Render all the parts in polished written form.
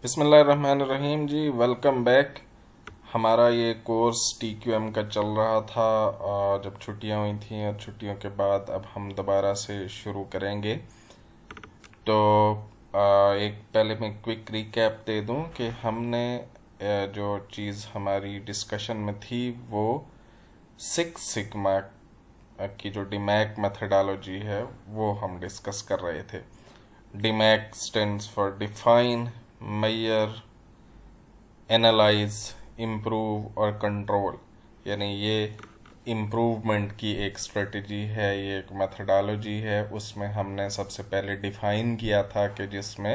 बिस्मिल्लाहिर्रहमानिर्रहीम जी, welcome back. हमारा ये कोर्स TQM का चल रहा था जब छुट्टियां हुई थी, और छुट्टियों के बाद अब हम दोबारा से शुरू करेंगे। तो एक पहले मैं क्विक रिकैप दे दूं कि हमने जो चीज़ हमारी डिस्कशन में थी वो सिक्स सिग्मा की जो डिमैक मेथडोलॉजी है वो हम डिस्कस कर रहे थे। DMAIC stands for define, measure, analyse, improve और कंट्रोल। यानी ये इम्प्रूवमेंट की एक स्ट्रेटजी है, ये एक मेथडोलॉजी है। उसमें हमने सबसे पहले डिफाइन किया था कि जिसमें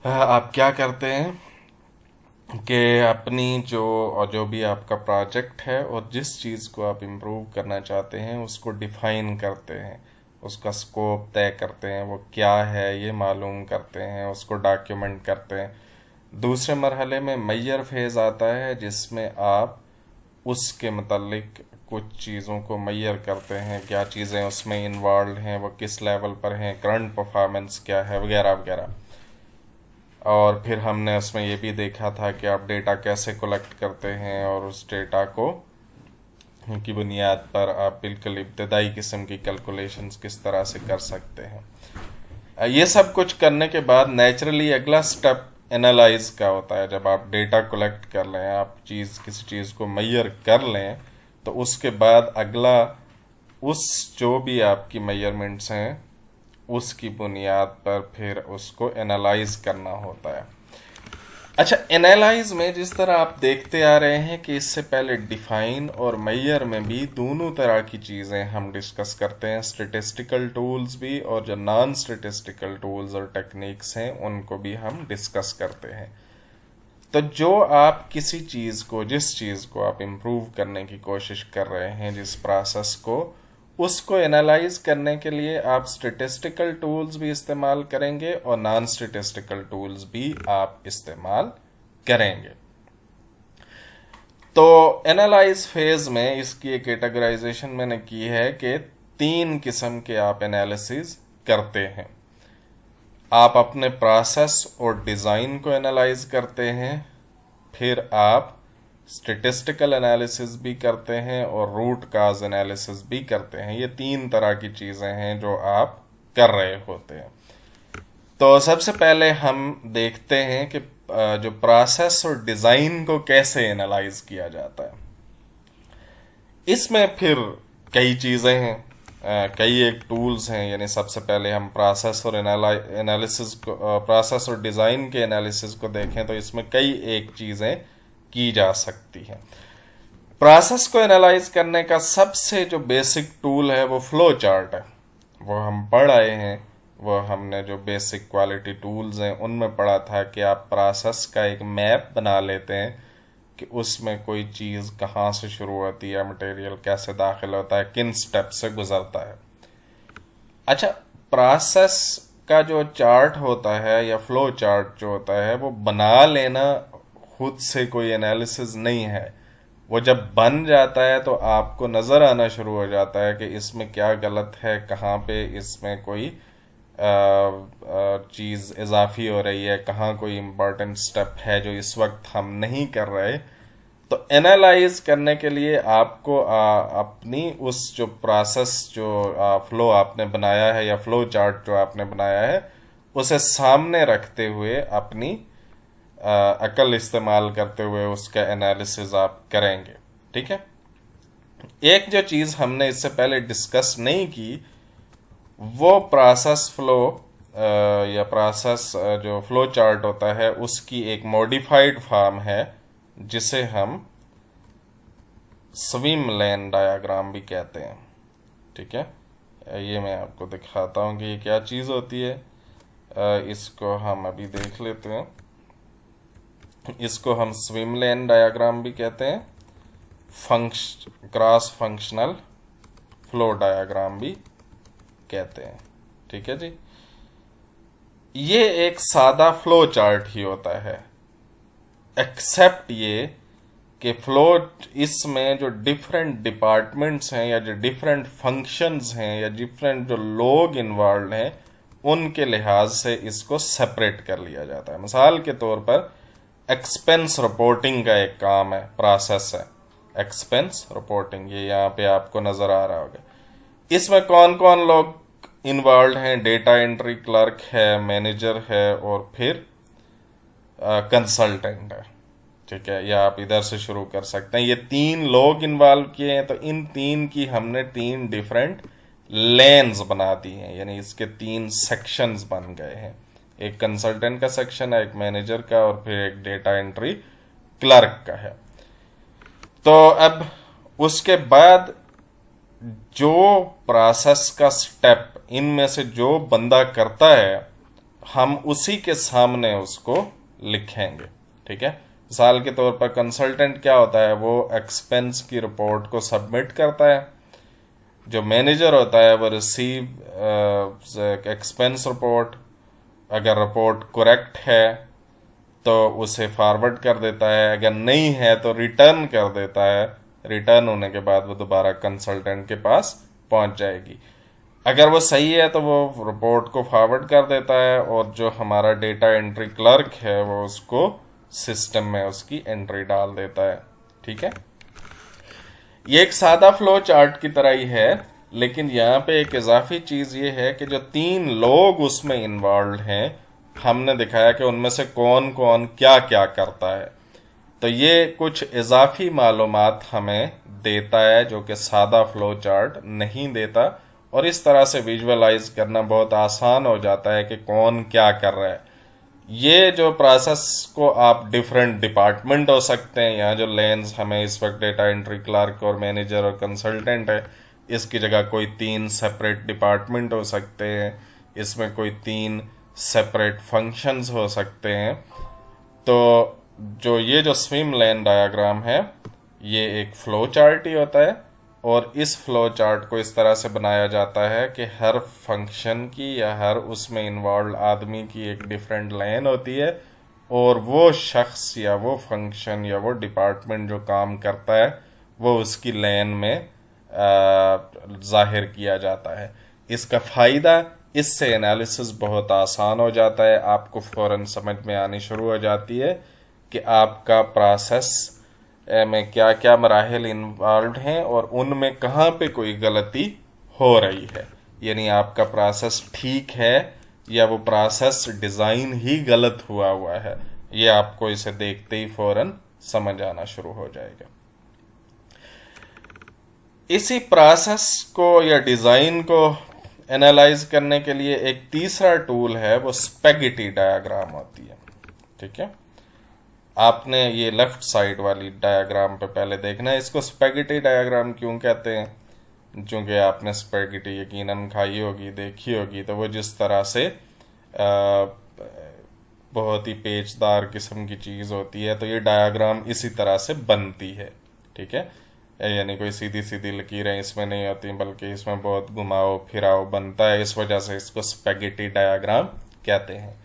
आप क्या करते हैं कि अपनी जो भी आपका प्रोजेक्ट है और जिस चीज़ को आप इम्प्रूव करना चाहते हैं उसको डिफाइन करते हैं, उसका स्कोप तय करते हैं, वो क्या है ये मालूम करते हैं, उसको डॉक्यूमेंट करते हैं। दूसरे मरहले में मेजर फेज आता है जिसमें आप उसके मतलब कुछ चीज़ों को मेजर करते हैं, क्या चीज़ें उसमें इन्वॉल्व हैं, वो किस लेवल पर हैं, करंट परफॉर्मेंस क्या है, वगैरह वगैरह। और फिर हमने उसमें ये भी देखा था कि आप डेटा कैसे कलेक्ट करते हैं और उस डेटा को की बुनियाद पर आप बिल्कुल इब्तदाई किस्म की कैलकुलेशंस किस तरह से कर सकते हैं। ये सब कुछ करने के बाद नेचुरली अगला स्टेप एनालाइज का होता है। जब आप डेटा कलेक्ट कर लें, आप किसी चीज़ को मेजर कर लें, तो उसके बाद अगला उस जो भी आपकी मेजरमेंट्स हैं उसकी बुनियाद पर फिर उसको एनालाइज करना होता है। अच्छा, एनालाइज में जिस तरह आप देखते आ रहे हैं कि इससे पहले डिफाइन और मेजर में भी दोनों तरह की चीज़ें हम डिस्कस करते हैं, स्टैटिस्टिकल टूल्स भी और जो नॉन स्टैटिस्टिकल टूल्स और टेक्निक्स हैं उनको भी हम डिस्कस करते हैं। तो जो आप किसी चीज़ को, जिस चीज़ को आप इम्प्रूव करने की कोशिश कर रहे हैं, जिस प्रोसेस को, उसको एनालाइज करने के लिए आप स्टैटिस्टिकल टूल्स भी इस्तेमाल करेंगे और नॉन स्टैटिस्टिकल टूल्स भी आप इस्तेमाल करेंगे। तो एनालाइज फेज में इसकी एक कैटेगराइजेशन मैंने की है कि 3 किस्म के आप एनालिसिस करते हैं। आप अपने प्रोसेस और डिज़ाइन को एनालाइज करते हैं, फिर आप स्टैटिस्टिकल एनालिसिस भी करते हैं और रूट काज एनालिसिस भी करते हैं। ये 3 तरह की चीज़ें हैं जो आप कर रहे होते हैं। तो सबसे पहले हम देखते हैं कि जो प्रोसेस और डिज़ाइन को कैसे एनालाइज किया जाता है। इसमें फिर कई चीज़ें हैं, कई एक टूल्स हैं। यानी सबसे पहले हम प्रोसेस और एनालिसिस को, प्रोसेस और डिज़ाइन के एनालिसिस को देखें तो इसमें कई एक चीज़ें की जा सकती है। प्रोसेस को एनालाइज करने का सबसे जो बेसिक टूल है वो फ्लो चार्ट है। वो हम पढ़ आए हैं, वो हमने जो बेसिक क्वालिटी टूल्स हैं उनमें पढ़ा था कि आप प्रोसेस का एक मैप बना लेते हैं कि उसमें कोई चीज़ कहाँ से शुरू होती है, मटेरियल कैसे दाखिल होता है, किन स्टेप से गुजरता है। अच्छा, प्रोसेस का जो चार्ट होता है या फ्लो चार्ट जो होता है वो बना लेना खुद से कोई एनालिसिस नहीं है। वो जब बन जाता है तो आपको नज़र आना शुरू हो जाता है कि इसमें क्या गलत है, कहाँ पे इसमें कोई चीज़ इजाफी हो रही है, कहाँ कोई इम्पोर्टेंट स्टेप है जो इस वक्त हम नहीं कर रहे। तो एनालाइज करने के लिए आपको अपनी उस जो प्रोसेस जो फ्लो आपने बनाया है या फ्लो चार्ट जो आपने बनाया है उसे सामने रखते हुए अपनी अकल इस्तेमाल करते हुए उसका एनालिसिस आप करेंगे। ठीक है। एक जो चीज़ हमने इससे पहले डिस्कस नहीं की वो प्रोसेस फ्लो या प्रोसेस जो फ्लो चार्ट होता है उसकी एक मॉडिफाइड फॉर्म है जिसे हम स्विम लेन डायग्राम भी कहते हैं। ठीक है, ये मैं आपको दिखाता हूँ कि ये क्या चीज़ होती है। इसको हम अभी देख लेते हैं। इसको हम स्विम लेन डायग्राम भी कहते हैं, क्रॉस फंक्शनल फ्लो डायग्राम भी कहते हैं। ठीक है जी। ये एक सादा फ्लो चार्ट ही होता है, एक्सेप्ट ये कि फ्लो इसमें जो डिफरेंट डिपार्टमेंट्स हैं या जो डिफरेंट फंक्शंस हैं या डिफरेंट जो लोग इन्वॉल्व हैं उनके लिहाज से इसको सेपरेट कर लिया जाता है। मिसाल के तौर पर एक्सपेंस रिपोर्टिंग का एक काम है, प्रोसेस है एक्सपेंस रिपोर्टिंग, ये यहाँ पे आपको नजर आ रहा होगा। इसमें कौन कौन लोग इन्वॉल्व हैं? डेटा एंट्री क्लर्क है, मैनेजर है और फिर कंसल्टेंट है। ठीक है, या आप इधर से शुरू कर सकते हैं। ये 3 लोग इन्वॉल्व किए हैं, तो इन 3 की हमने 3 डिफरेंट लेन्स बना दी हैं, यानी इसके 3 सेक्शंस बन गए हैं। एक कंसल्टेंट का सेक्शन है, एक मैनेजर का, और फिर एक डेटा एंट्री क्लर्क का है। तो अब उसके बाद जो प्रोसेस का स्टेप इनमें से जो बंदा करता है, हम उसी के सामने उसको लिखेंगे। ठीक है, मिसाल के तौर पर कंसल्टेंट क्या होता है? वो एक्सपेंस की रिपोर्ट को सबमिट करता है। जो मैनेजर होता है वो रिसीव एक्सपेंस रिपोर्ट, अगर रिपोर्ट करेक्ट है तो उसे फॉरवर्ड कर देता है, अगर नहीं है तो रिटर्न कर देता है। रिटर्न होने के बाद वो दोबारा कंसल्टेंट के पास पहुंच जाएगी। अगर वो सही है तो वो रिपोर्ट को फॉरवर्ड कर देता है, और जो हमारा डेटा एंट्री क्लर्क है वो उसको सिस्टम में उसकी एंट्री डाल देता है। ठीक है, ये एक सादा फ्लो चार्ट की तरह ही है, लेकिन यहाँ पे एक इजाफी चीज ये है कि जो 3 लोग उसमें इन्वॉल्व हैं, हमने दिखाया कि उनमें से कौन कौन क्या क्या करता है। तो ये कुछ इजाफी मालूमात हमें देता है जो कि सादा फ्लो चार्ट नहीं देता, और इस तरह से विजुअलाइज करना बहुत आसान हो जाता है कि कौन क्या कर रहा है। ये जो प्रोसेस को आप डिफरेंट डिपार्टमेंट हो सकते हैं, यहाँ जो लेंस हमें इस वक्त डेटा एंट्री क्लर्क और मैनेजर और कंसल्टेंट है, इसकी जगह कोई 3 सेपरेट डिपार्टमेंट हो सकते हैं, इसमें कोई 3 सेपरेट फंक्शंस हो सकते हैं। तो जो ये जो स्विम लेन डायग्राम है, ये एक फ्लो चार्ट ही होता है, और इस फ्लो चार्ट को इस तरह से बनाया जाता है कि हर फंक्शन की या हर उसमें इन्वॉल्व आदमी की एक डिफरेंट लाइन होती है, और वो शख्स या वो फंक्शन या वो डिपार्टमेंट जो काम करता है वो उसकी लाइन में जाहिर किया जाता है। इसका फ़ायदा, इससे एनालिसिस बहुत आसान हो जाता है, आपको फ़ौरन समझ में आनी शुरू हो जाती है कि आपका प्रोसेस में क्या क्या मराहिल इन्वॉल्व हैं और उनमें कहाँ पे कोई गलती हो रही है, यानी आपका प्रोसेस ठीक है या वो प्रोसेस डिज़ाइन ही गलत हुआ है। ये आपको इसे देखते ही फौरन समझ आना शुरू हो जाएगा। इसी प्रोसेस को या डिज़ाइन को एनालाइज करने के लिए एक तीसरा टूल है, वो स्पेगेटी डायग्राम होती है। ठीक है, आपने ये लेफ्ट साइड वाली डायग्राम पे पहले देखना है। इसको स्पेगेटी डायग्राम क्यों कहते हैं? क्योंकि आपने स्पेगेटी यकीनन खाई होगी, देखी होगी। तो वो जिस तरह से बहुत ही पेचदार किस्म की चीज़ होती है, तो ये डायग्राम इसी तरह से बनती है। ठीक है, यानी कोई सीधी सीधी लकीरें इसमें नहीं होती, बल्कि इसमें बहुत घुमाव फिराव बनता है। इस वजह से इसको स्पेगेटी डायग्राम कहते हैं।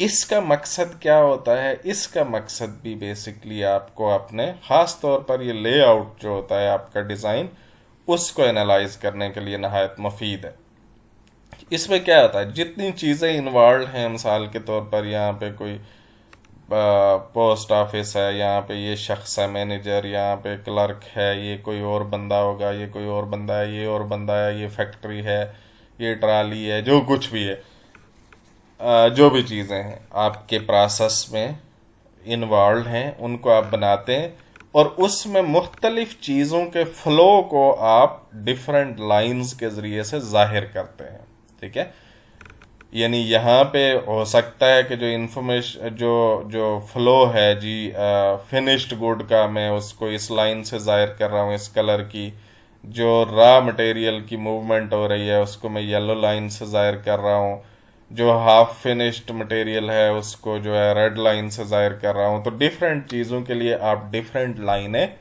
इसका मकसद क्या होता है? इसका मकसद भी बेसिकली आपको अपने ख़ास तौर पर ये लेआउट जो होता है आपका डिज़ाइन, उसको एनालाइज करने के लिए नहायत मुफीद है। इसमें क्या होता है, जितनी चीज़ें इन्वॉल्व हैं, मिसाल के तौर पर यहाँ पे कोई पोस्ट ऑफिस है, यहाँ पे ये शख्स है मैनेजर, यहाँ पे क्लर्क है, ये कोई और बंदा होगा, ये कोई और बंदा है, ये और बंदा है, ये फैक्ट्री है, ये ट्राली है, जो कुछ भी है, जो भी चीज़ें हैं आपके प्रोसेस में इन्वॉल्व हैं, उनको आप बनाते हैं, और उसमें मुख्तलिफ चीज़ों के फ्लो को आप डिफरेंट लाइंस के ज़रिए से जाहिर करते हैं। ठीक है, यानी यहाँ पे हो सकता है कि जो इंफॉर्मेशन जो फ्लो है जी फिनिश्ड गुड का, मैं उसको इस लाइन से जाहिर कर रहा हूँ, इस कलर की। जो रॉ मटेरियल की मूवमेंट हो रही है उसको मैं येलो लाइन से जाहिर कर रहा हूँ। जो हाफ फिनिश्ड मटेरियल है उसको जो है रेड लाइन से जाहिर कर रहा हूँ। तो डिफरेंट चीज़ों के लिए आप डिफरेंट लाइनें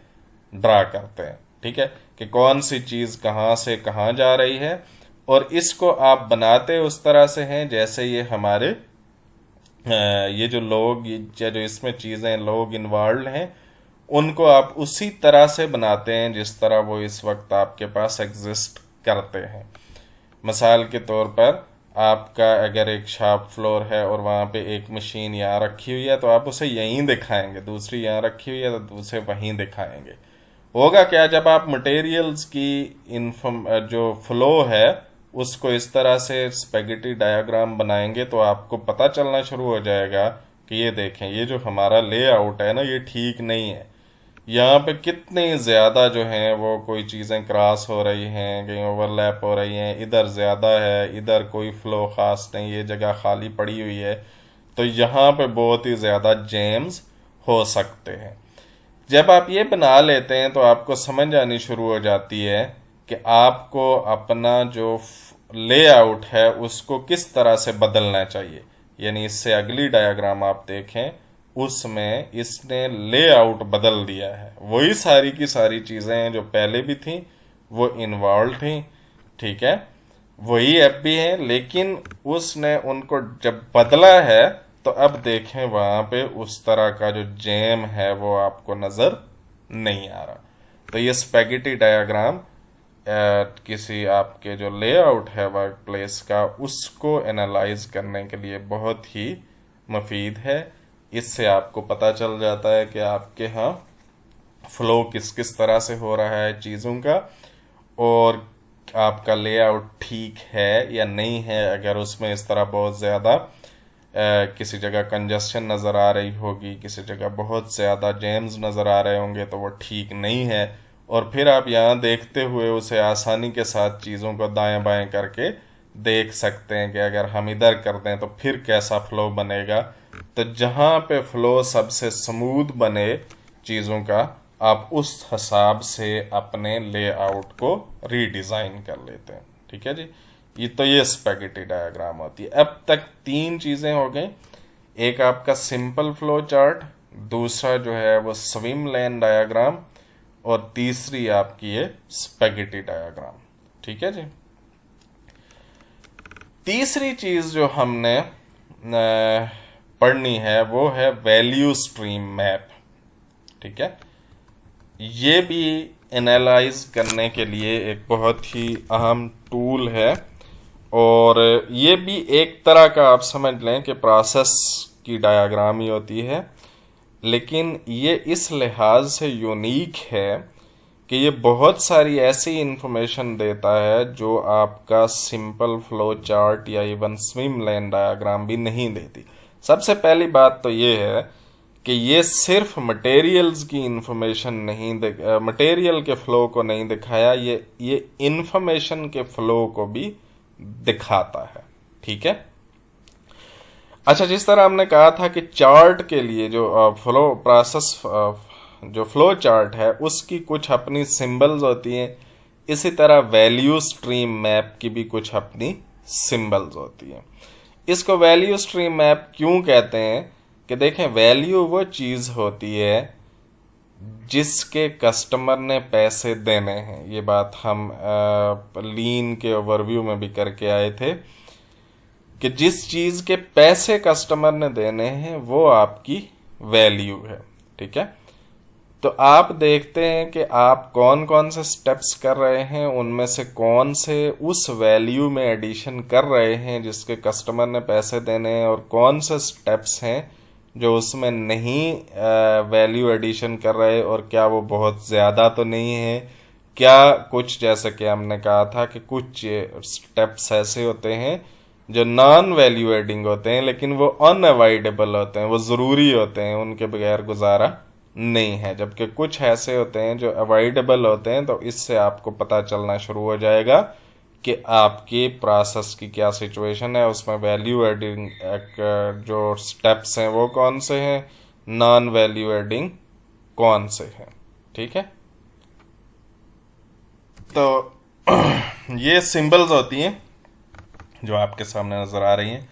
ड्रा करते हैं। ठीक है, कि कौन सी चीज़ कहाँ से कहाँ जा रही है, और इसको आप बनाते उस तरह से हैं जैसे ये हमारे ये जो लोग या जो इसमें चीज़ें लोग इन्वॉल्व हैं, उनको आप उसी तरह से बनाते हैं जिस तरह वो इस वक्त आपके पास एग्जिस्ट करते हैं। मिसाल के तौर पर आपका अगर एक शॉप फ्लोर है और वहाँ पे एक मशीन यहाँ रखी हुई है तो आप उसे यहीं दिखाएंगे, दूसरी यहाँ रखी हुई है तो दूसरे वहीं दिखाएंगे। होगा क्या, जब आप मटेरियल्स की जो फ्लो है उसको इस तरह से स्पेगेटी डायग्राम बनाएंगे तो आपको पता चलना शुरू हो जाएगा कि ये देखें, ये जो हमारा लेआउट है ना ये ठीक नहीं है। यहाँ पे कितनी ज़्यादा जो हैं वो कोई चीज़ें क्रॉस हो रही हैं, कहीं ओवरलैप हो रही हैं, इधर ज़्यादा है, इधर कोई फ्लो ख़ास नहीं, ये जगह खाली पड़ी हुई है। तो यहाँ पे बहुत ही ज़्यादा जैम्स हो सकते हैं। जब आप ये बना लेते हैं तो आपको समझ आनी शुरू हो जाती है कि आपको अपना जो लेआउट है उसको किस तरह से बदलना चाहिए। यानी इससे अगली डायग्राम आप देखें, उसमें इसने लेआउट बदल दिया है। वही सारी की सारी चीज़ें जो पहले भी थी वो इन्वॉल्व थी, ठीक है, वही ऐप भी है, लेकिन उसने उनको जब बदला है तो अब देखें वहाँ पे उस तरह का जो जैम है वो आपको नज़र नहीं आ रहा। तो ये स्पेगेटी डायग्राम किसी आपके जो लेआउट है वर्क प्लेस का उसको एनालाइज करने के लिए बहुत ही मुफीद है। इससे आपको पता चल जाता है कि आपके यहाँ फ्लो किस किस तरह से हो रहा है चीज़ों का, और आपका लेआउट ठीक है या नहीं है। अगर उसमें इस तरह बहुत ज़्यादा किसी जगह कंजस्शन नज़र आ रही होगी, किसी जगह बहुत ज़्यादा जैम्स नज़र आ रहे होंगे तो वो ठीक नहीं है। और फिर आप यहाँ देखते हुए उसे आसानी के साथ चीज़ों को दाएं बाएं करके देख सकते हैं कि अगर हम इधर कर दें तो फिर कैसा फ्लो बनेगा। तो जहाँ पे फ्लो सबसे स्मूथ बने चीज़ों का, आप उस हिसाब से अपने लेआउट को रीडिज़ाइन कर लेते हैं, ठीक है जी। ये स्पेगेटी डायग्राम होती है। अब तक 3 चीज़ें हो गई, एक आपका सिंपल फ्लो चार्ट, दूसरा जो है वो स्विम लेन डायग्राम, और तीसरी आपकी ये स्पेगेटी डायग्राम, ठीक है जी। तीसरी चीज़ जो हमने पढ़नी है वो है वैल्यू स्ट्रीम मैप, ठीक है। ये भी एनालाइज करने के लिए एक बहुत ही अहम टूल है, और ये भी एक तरह का आप समझ लें कि प्रोसेस की डायग्राम ही होती है, लेकिन ये इस लिहाज से यूनिक है कि ये बहुत सारी ऐसी इंफॉर्मेशन देता है जो आपका सिंपल फ्लो चार्ट या इवन स्विम लेन डायग्राम भी नहीं देती। सबसे पहली बात तो ये है कि ये सिर्फ मटेरियल्स की इंफॉर्मेशन नहीं मटेरियल के फ्लो को नहीं दिखाया, ये इंफॉर्मेशन के फ्लो को भी दिखाता है, ठीक है। अच्छा, जिस तरह हमने कहा था कि चार्ट के लिए जो फ्लो प्रोसेस जो फ्लो चार्ट है उसकी कुछ अपनी सिंबल्स होती हैं, इसी तरह वैल्यू स्ट्रीम मैप की भी कुछ अपनी सिंबल्स होती हैं। इसको वैल्यू स्ट्रीम मैप क्यों कहते हैं कि देखें, वैल्यू वो चीज़ होती है जिसके कस्टमर ने पैसे देने हैं। ये बात हम लीन के ओवरव्यू में भी करके आए थे कि जिस चीज़ के पैसे कस्टमर ने देने हैं वो आपकी वैल्यू है, ठीक है। तो आप देखते हैं कि आप कौन कौन से स्टेप्स कर रहे हैं, उनमें से कौन से उस वैल्यू में एडिशन कर रहे हैं जिसके कस्टमर ने पैसे देने हैं, और कौन से स्टेप्स हैं जो उसमें नहीं वैल्यू एडिशन कर रहे, और क्या वो बहुत ज़्यादा तो नहीं है। क्या कुछ, जैसे कि हमने कहा था कि कुछ स्टेप्स ऐसे होते हैं जो नॉन वैल्यू एडिंग होते हैं लेकिन वो अनअवॉइडेबल होते हैं, वो ज़रूरी होते हैं, उनके बगैर गुजारा नहीं है। जबकि कुछ ऐसे होते हैं जो अवॉइडेबल होते हैं। तो इससे आपको पता चलना शुरू हो जाएगा कि आपकी प्रोसेस की क्या सिचुएशन है, उसमें वैल्यू एडिंग जो स्टेप्स हैं वो कौन से हैं, नॉन वैल्यू एडिंग कौन से हैं, ठीक है। तो ये सिंबल्स होती हैं जो आपके सामने नज़र आ रही हैं।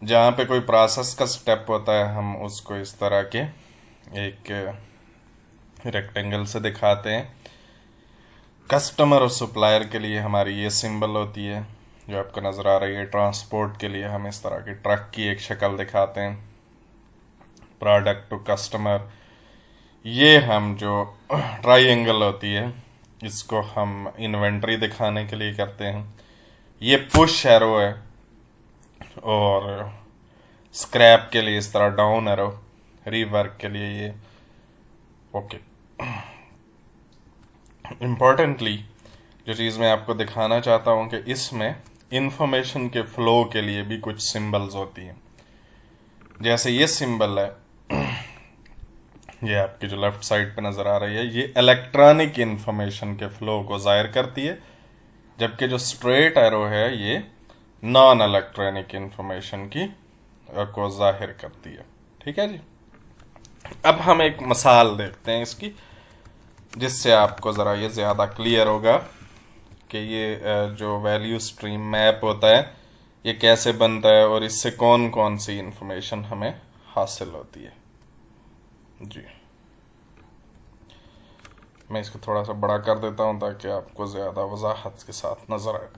जहाँ पे कोई प्रोसेस का स्टेप होता है हम उसको इस तरह के एक रेक्टेंगल से दिखाते हैं। कस्टमर और सप्लायर के लिए हमारी ये सिंबल होती है जो आपको नज़र आ रही है। ट्रांसपोर्ट के लिए हम इस तरह की ट्रक की एक शक्ल दिखाते हैं। प्रोडक्ट टू कस्टमर, ये हम जो ट्रायंगल होती है इसको हम इन्वेंट्री दिखाने के लिए करते हैं। ये पुश एरो है और स्क्रैप के लिए इस तरह डाउन एरो, रीवर्क के लिए ये। ओके, इम्पोर्टेंटली जो चीज़ मैं आपको दिखाना चाहता हूँ कि इसमें इंफॉर्मेशन के फ्लो के लिए भी कुछ सिंबल्स होती हैं। जैसे ये सिंबल है, ये आपकी जो लेफ्ट साइड पे नज़र आ रही है, ये इलेक्ट्रॉनिक इंफॉर्मेशन के फ्लो को जाहिर करती है, जबकि जो स्ट्रेट एरो है ये नॉन इलेक्ट्रॉनिक इंफॉर्मेशन की को जाहिर करती है। ठीक है जी। अब हम एक मिसाल देखते हैं इसकी, जिससे आपको ज़रा ये ज़्यादा क्लियर होगा कि ये जो वैल्यू स्ट्रीम मैप होता है ये कैसे बनता है और इससे कौन कौन सी इंफॉर्मेशन हमें हासिल होती है। जी, मैं इसको थोड़ा सा बड़ा कर देता हूँ ताकि आपको ज़्यादा वजाहत के साथ नज़र आए।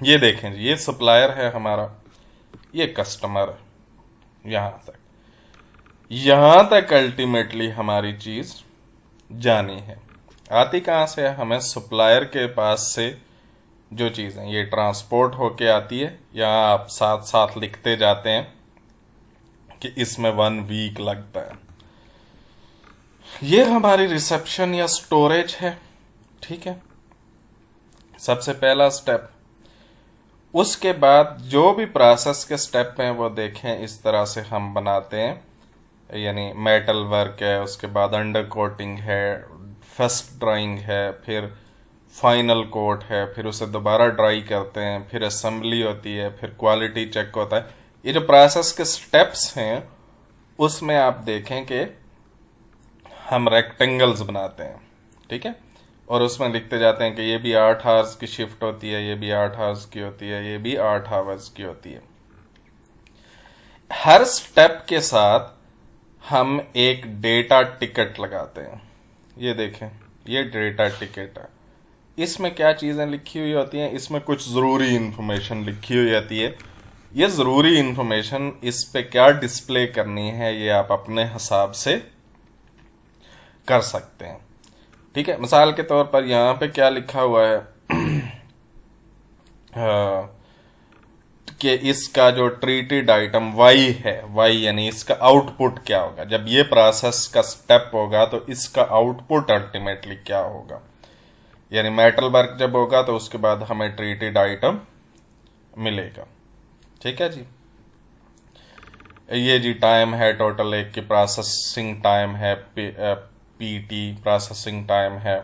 ये देखें जी, ये सप्लायर है हमारा, ये कस्टमर है। यहाँ तक अल्टीमेटली हमारी चीज़ जानी है। आती कहाँ से है? हमें सप्लायर के पास से जो चीज़ें ये ट्रांसपोर्ट होके आती है। यहाँ आप साथ साथ लिखते जाते हैं कि इसमें 1 वीक लगता है। ये हमारी रिसेप्शन या स्टोरेज है। ठीक है, सबसे पहला स्टेप। उसके बाद जो भी प्रोसेस के स्टेप हैं वो देखें इस तरह से हम बनाते हैं, यानी मेटल वर्क है, उसके बाद अंडर कोटिंग है, फर्स्ट ड्राइंग है, फिर फाइनल कोट है, फिर उसे दोबारा ड्राई करते हैं, फिर असेंबली होती है, फिर क्वालिटी चेक होता है। ये जो प्रोसेस के स्टेप्स हैं उसमें आप देखें कि हम रेक्टेंगल्स बनाते हैं। ठीक है, और उसमें लिखते जाते हैं कि ये भी 8 आवर्स की शिफ्ट होती है, ये भी 8 आवर्स की होती है, ये भी 8 आवर्स की होती है। हर स्टेप के साथ हम एक डेटा टिकट लगाते हैं। ये देखें, ये डेटा टिकट है। इसमें क्या चीज़ें लिखी हुई होती हैं? इसमें कुछ ज़रूरी इंफॉर्मेशन लिखी हुई होती है। ये ज़रूरी इंफॉर्मेशन इस पे क्या डिस्प्ले करनी है ये आप अपने हिसाब से कर सकते हैं। ठीक है, मिसाल के तौर पर यहाँ पे क्या लिखा हुआ है कि इसका जो ट्रीटेड आइटम वाई है, वाई यानी इसका आउटपुट क्या होगा जब ये प्रोसेस का स्टेप होगा, तो इसका आउटपुट अल्टीमेटली क्या होगा। यानी मेटल वर्क जब होगा तो उसके बाद हमें ट्रीटेड आइटम मिलेगा। ठीक है जी। ये जी टाइम है टोटल, एक की प्रोसेसिंग टाइम है पीटी प्रोसेसिंग टाइम है,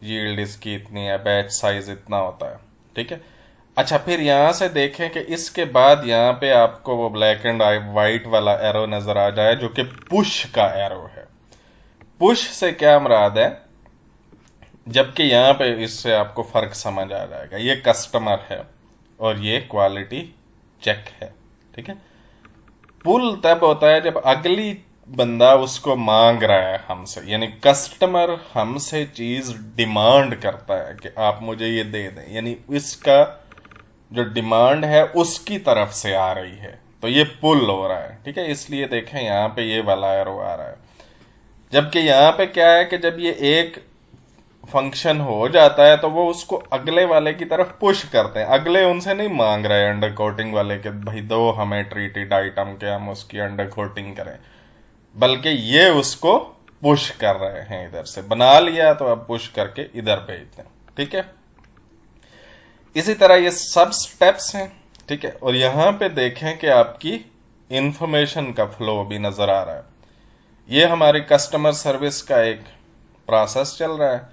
यील्ड इसकी इतनी है, बैच साइज इतना होता है। ठीक है, अच्छा फिर यहां से देखें कि इसके बाद यहाँ पे आपको वो ब्लैक एंड वाइट वाला एरो नजर आ जाए जो कि पुश का एरो है। पुश से क्या मुराद है, जबकि यहाँ पे इससे आपको फर्क समझ आ जाएगा। ये कस्टमर है और ये क्वालिटी चेक है। ठीक है, पुल तब होता है जब अगली बंदा उसको मांग रहा है हमसे, यानी कस्टमर हमसे चीज डिमांड करता है कि आप मुझे ये दे दें, यानी इसका जो डिमांड है उसकी तरफ से आ रही है, तो ये पुल हो रहा है। ठीक है, इसलिए देखें यहाँ पे ये वाला एरो आ रहा है। जबकि यहाँ पे क्या है कि जब ये एक फंक्शन हो जाता है तो वो उसको अगले वाले की तरफ पुश करते हैं। अगले उनसे नहीं मांग रहे अंडर कोटिंग वाले के भाई दो हमें ट्रीटेड आइटम के, हम उसकी अंडर कोटिंग करें, बल्कि ये उसको पुश कर रहे हैं। इधर से बना लिया तो अब पुश करके इधर भेज दें। ठीक है, इसी तरह ये सब स्टेप्स हैं। ठीक है, और यहां पे देखें कि आपकी इंफॉर्मेशन का फ्लो भी नजर आ रहा है। ये हमारी कस्टमर सर्विस का एक प्रोसेस चल रहा है।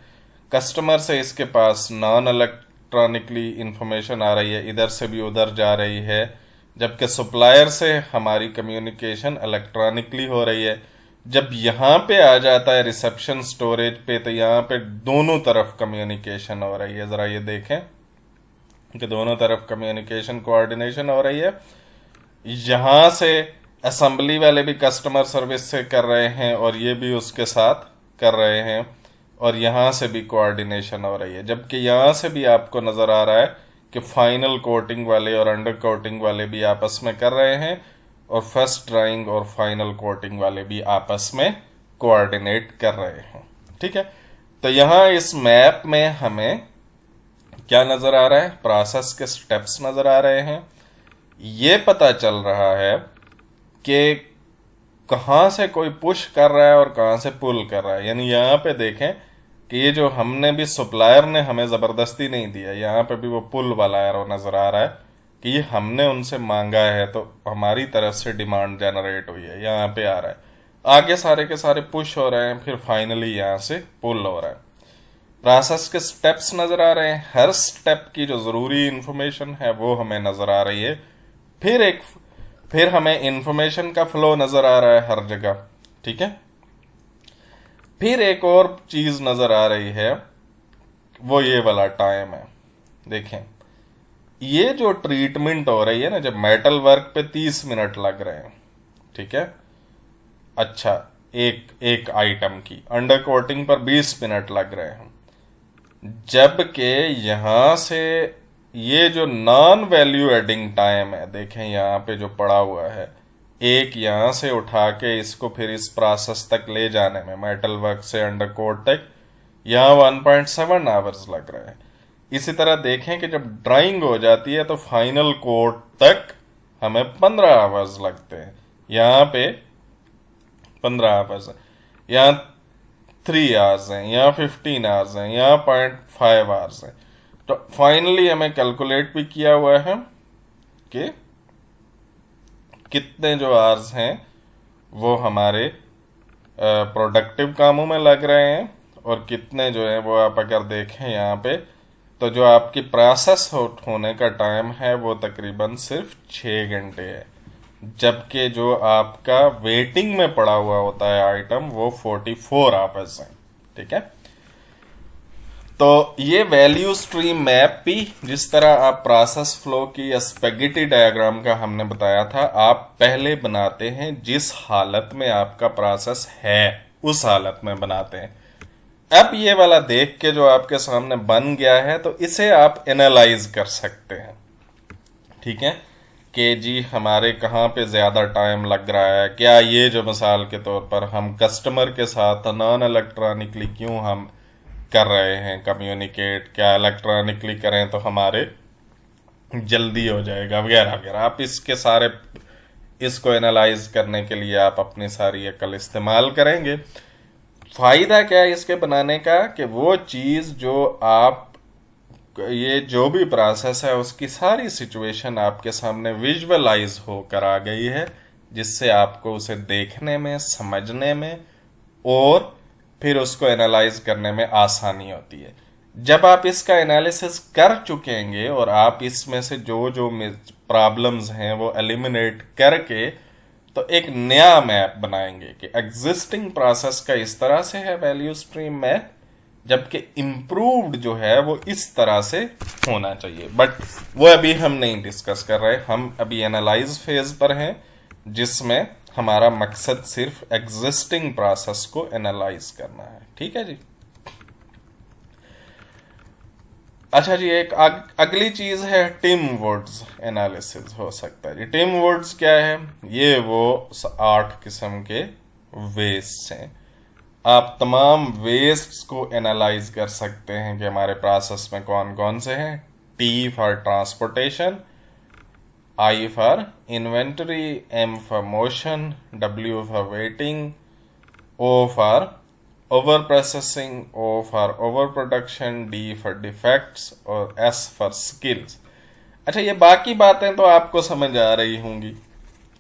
कस्टमर से इसके पास नॉन इलेक्ट्रॉनिकली इंफॉर्मेशन आ रही है, इधर से भी उधर जा रही है, जबकि सप्लायर से हमारी कम्युनिकेशन इलेक्ट्रॉनिकली हो रही है। जब यहाँ पे आ जाता है रिसेप्शन स्टोरेज पे, तो यहाँ पे दोनों तरफ कम्युनिकेशन हो रही है। जरा ये देखें कि दोनों तरफ कम्युनिकेशन कोऑर्डिनेशन हो रही है। यहां से असेंबली वाले भी कस्टमर सर्विस से कर रहे हैं और ये भी उसके साथ कर रहे हैं, और यहां से भी कोऑर्डिनेशन हो रही है। जबकि यहां से भी आपको नजर आ रहा है कि फाइनल कोटिंग वाले और अंडर कोटिंग वाले भी आपस में कर रहे हैं, और फर्स्ट ड्राइंग और फाइनल कोटिंग वाले भी आपस में कोऑर्डिनेट कर रहे हैं। ठीक है, तो यहां इस मैप में हमें क्या नजर आ रहा है? प्रोसेस के स्टेप्स नजर आ रहे हैं। ये पता चल रहा है कि कहाँ से कोई पुश कर रहा है और कहाँ से पुल कर रहा है। यानी यहाँ पे देखें कि ये जो हमने भी सप्लायर ने हमें ज़बरदस्ती नहीं दिया, यहाँ पे भी वो पुल वाला एरो नज़र आ रहा है कि ये हमने उनसे मांगा है, तो हमारी तरफ से डिमांड जनरेट हुई है, यहाँ पे आ रहा है। आगे सारे के सारे पुश हो रहे हैं, फिर फाइनली यहाँ से पुल हो रहा है। प्रोसेस के स्टेप्स नज़र आ रहे हैं, हर स्टेप की जो ज़रूरी इंफॉर्मेशन है वो हमें नज़र आ रही है। फिर हमें इंफॉर्मेशन का फ्लो नज़र आ रहा है हर जगह, ठीक है। फिर एक और चीज़ नज़र आ रही है, वो ये वाला टाइम है। देखें, ये जो ट्रीटमेंट हो रही है ना, जब मेटल वर्क पे 30 मिनट लग रहे हैं, ठीक है। अच्छा, एक एक आइटम की अंडर कोटिंग पर 20 मिनट लग रहे हैं, जबकि यहां से ये जो नॉन वैल्यू एडिंग टाइम है, देखें यहाँ पे जो पड़ा हुआ है, एक यहां से उठा के इसको फिर इस प्रोसेस तक ले जाने में मेटल वर्क से अंडर कोट तक यहाँ 1.7 आवर्स लग रहे हैं। इसी तरह देखें कि जब ड्राइंग हो जाती है तो फाइनल कोट तक हमें 15 आवर्स लगते हैं। यहाँ पे 15 आवर्स है, यहाँ 3 आवर्स हैं, यहाँ 15 आवर्स हैं, यहाँ 0.5 आवर्स हैं। तो फाइनली हमें कैलकुलेट भी किया हुआ है कि कितने जो आवर्स हैं वो हमारे प्रोडक्टिव कामों में लग रहे हैं, और कितने जो है वो आप अगर देखें यहाँ पे, तो जो आपकी प्रोसेस होने का टाइम है वो तकरीबन सिर्फ 6 घंटे है, जबकि जो आपका वेटिंग में पड़ा हुआ होता है आइटम वो 44 आवर्स है, ठीक है। तो ये वैल्यू स्ट्रीम मैप भी, जिस तरह आप प्रोसेस फ्लो की या स्पेगेटी डायग्राम का हमने बताया था, आप पहले बनाते हैं जिस हालत में आपका प्रोसेस है उस हालत में बनाते हैं। अब ये वाला देख के जो आपके सामने बन गया है, तो इसे आप एनालाइज कर सकते हैं, ठीक है, कि जी हमारे कहाँ पे ज़्यादा टाइम लग रहा है। क्या ये जो मिसाल के तौर पर हम कस्टमर के साथ नॉन इलेक्ट्रॉनिकली क्यों हम कर रहे हैं कम्युनिकेट, क्या इलेक्ट्रॉनिकली करें तो हमारे जल्दी हो जाएगा वगैरह वगैरह। आप इसको एनालाइज करने के लिए आप अपनी सारी अकल इस्तेमाल करेंगे। फायदा क्या है इसके बनाने का, कि वो चीज़ जो आप, ये जो भी प्रोसेस है उसकी सारी सिचुएशन आपके सामने विजुअलाइज होकर आ गई है, जिससे आपको उसे देखने में, समझने में और फिर उसको एनालाइज करने में आसानी होती है। जब आप इसका एनालिसिस कर चुकेंगे और आप इसमें से जो जो प्रॉब्लम्स हैं वो एलिमिनेट करके तो एक नया मैप बनाएंगे कि एग्जिस्टिंग प्रोसेस का इस तरह से है वैल्यू स्ट्रीम मैप, जबकि इम्प्रूव्ड जो है वो इस तरह से होना चाहिए। बट वो अभी हम नहीं डिस्कस कर रहे, हम अभी एनालाइज फेज पर हैं, जिसमें हमारा मकसद सिर्फ एग्जिस्टिंग प्रोसेस को एनालाइज करना है, ठीक है जी। अच्छा जी, एक अगली चीज है टिम वुड्स एनालिसिस हो सकता है जी। टिम वुड्स क्या है, ये वो 8 किस्म के वेस्ट हैं। आप तमाम वेस्ट्स को एनालाइज कर सकते हैं कि हमारे प्रोसेस में कौन कौन से हैं। T for transportation, I for inventory, M for motion, W for waiting, O for overprocessing, O for overproduction, D for defects और S for skills। अच्छा, ये बाकी बातें तो आपको समझ आ रही होंगी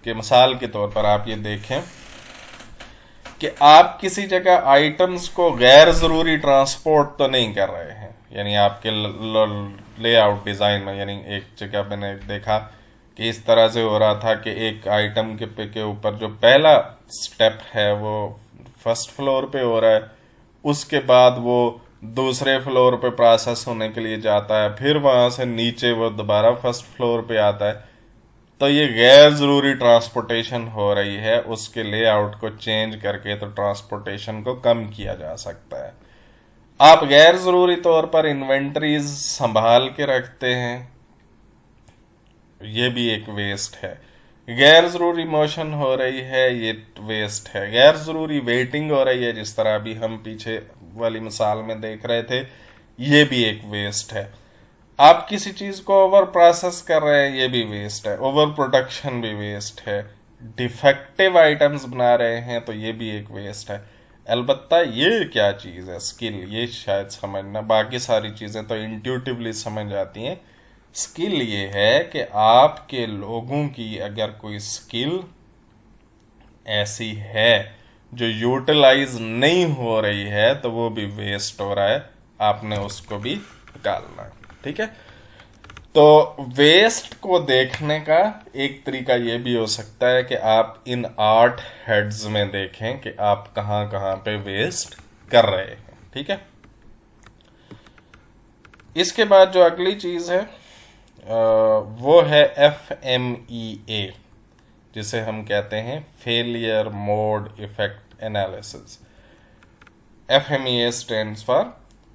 कि मिसाल के तौर पर आप ये देखें कि आप किसी जगह आइटम्स को गैर ज़रूरी ट्रांसपोर्ट तो नहीं कर रहे हैं। यानी आपके लेआउट डिज़ाइन में, यानी एक जगह मैंने देखा कि इस तरह से हो रहा था कि एक आइटम के ऊपर जो पहला स्टेप है वो फर्स्ट फ्लोर पे हो रहा है, उसके बाद वो दूसरे फ्लोर पे प्रोसेस होने के लिए जाता है, फिर वहां से नीचे वो दोबारा फर्स्ट फ्लोर पे आता है। तो ये गैर ज़रूरी ट्रांसपोर्टेशन हो रही है, उसके लेआउट को चेंज करके तो ट्रांसपोर्टेशन को कम किया जा सकता है। आप गैर ज़रूरी तौर पर इन्वेंटरीज संभाल के रखते हैं, ये भी एक वेस्ट है। गैर ज़रूरी मोशन हो रही है, ये वेस्ट है। गैर ज़रूरी वेटिंग हो रही है, जिस तरह अभी हम पीछे वाली मिसाल में देख रहे थे, ये भी एक वेस्ट है। आप किसी चीज को ओवर प्रोसेस कर रहे हैं, ये भी वेस्ट है। ओवर प्रोडक्शन भी वेस्ट है। डिफेक्टिव आइटम्स बना रहे हैं तो ये भी एक वेस्ट है। अलबत्ता ये क्या चीज है स्किल, ये शायद समझना, बाकी सारी चीजें तो इंट्यूटिवली समझ आती हैं। स्किल ये है कि आपके लोगों की अगर कोई स्किल ऐसी है जो यूटिलाइज नहीं हो रही है तो वो भी वेस्ट हो रहा है, आपने उसको भी निकालना है। ठीक है, तो वेस्ट को देखने का एक तरीका ये भी हो सकता है कि आप इन 8 हेड्स में देखें कि आप कहां कहां पे वेस्ट कर रहे हैं। ठीक है, इसके बाद जो अगली चीज है वो है FMEA, जिसे हम कहते हैं failure mode effect analysis. FMEA stands for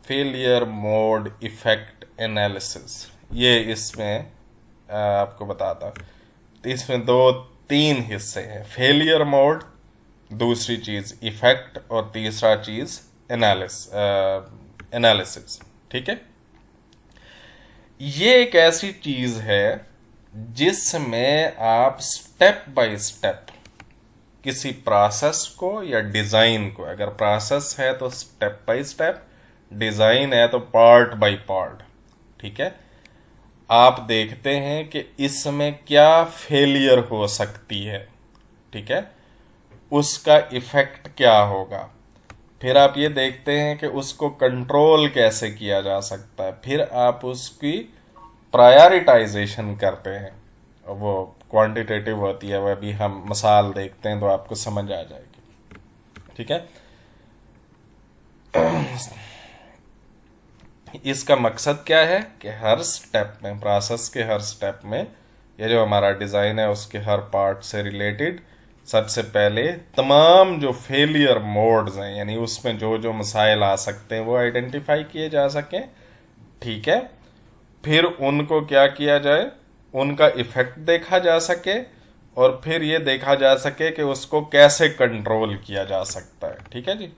failure mode effect analysis. ये इसमें आपको बताता, तो इसमें 2-3 हिस्से हैं। फेलियर मोड, दूसरी चीज इफेक्ट, और तीसरा चीज एनालिसिस। ठीक है, ये एक ऐसी चीज है जिसमें आप स्टेप बाय स्टेप किसी प्रोसेस को या डिजाइन को, अगर प्रोसेस है तो स्टेप बाय स्टेप, डिजाइन है तो पार्ट बाय पार्ट, ठीक है, आप देखते हैं कि इसमें क्या फेलियर हो सकती है। ठीक है, उसका इफेक्ट क्या होगा, फिर आप ये देखते हैं कि उसको कंट्रोल कैसे किया जा सकता है, फिर आप उसकी प्रायोरिटाइजेशन करते हैं। वो क्वांटिटेटिव होती है, वह भी हम मिसाल देखते हैं तो आपको समझ आ जाएगी। ठीक है, इसका मकसद क्या है कि हर स्टेप में, प्रोसेस के हर स्टेप में, ये जो हमारा डिजाइन है उसके हर पार्ट से रिलेटेड सबसे पहले तमाम जो फेलियर मोड्स हैं, यानी उसमें जो जो मसाइल आ सकते हैं वो आइडेंटिफाई किए जा सकें। ठीक है, फिर उनको क्या किया जाए, उनका इफेक्ट देखा जा सके, और फिर ये देखा जा सके कि उसको कैसे कंट्रोल किया जा सकता है। ठीक है जी,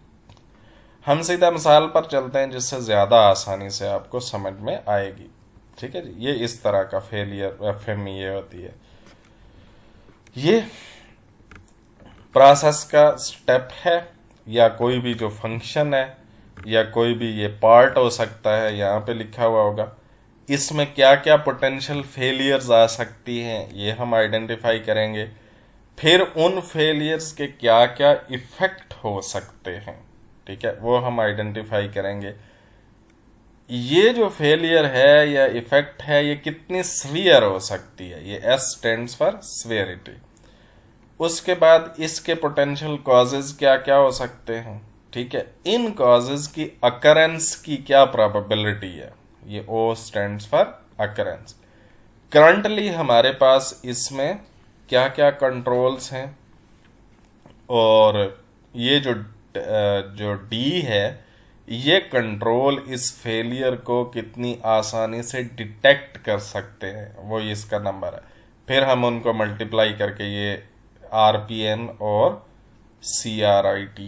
हम सीधा मिसाल पर चलते हैं जिससे ज्यादा आसानी से आपको समझ में आएगी। ठीक है जी, ये इस तरह का फेलियर FMEA होती है। ये प्रोसेस का स्टेप है, या कोई भी जो फंक्शन है, या कोई भी ये पार्ट हो सकता है, यहाँ पे लिखा हुआ होगा। इसमें क्या क्या पोटेंशियल फेलियर्स आ सकती हैं ये हम आइडेंटिफाई करेंगे, फिर उन फेलियर्स के क्या क्या इफेक्ट हो सकते हैं, ठीक है, वो हम आइडेंटिफाई करेंगे। ये जो फेलियर है या इफेक्ट है ये कितनी सीवियर हो सकती है, ये S स्टैंड्स फॉर सीवियरिटी। उसके बाद इसके पोटेंशियल कॉजेज क्या क्या हो सकते हैं, ठीक है, इन कॉजेज की अकरेंस की क्या प्रोबेबिलिटी है, ये O stands for occurrence. Currently हमारे पास इसमें क्या क्या कंट्रोल्स हैं, और ये जो D है, ये कंट्रोल इस फेलियर को कितनी आसानी से डिटेक्ट कर सकते हैं, वो इसका नंबर है। फिर हम उनको मल्टीप्लाई करके ये RPN और CRIT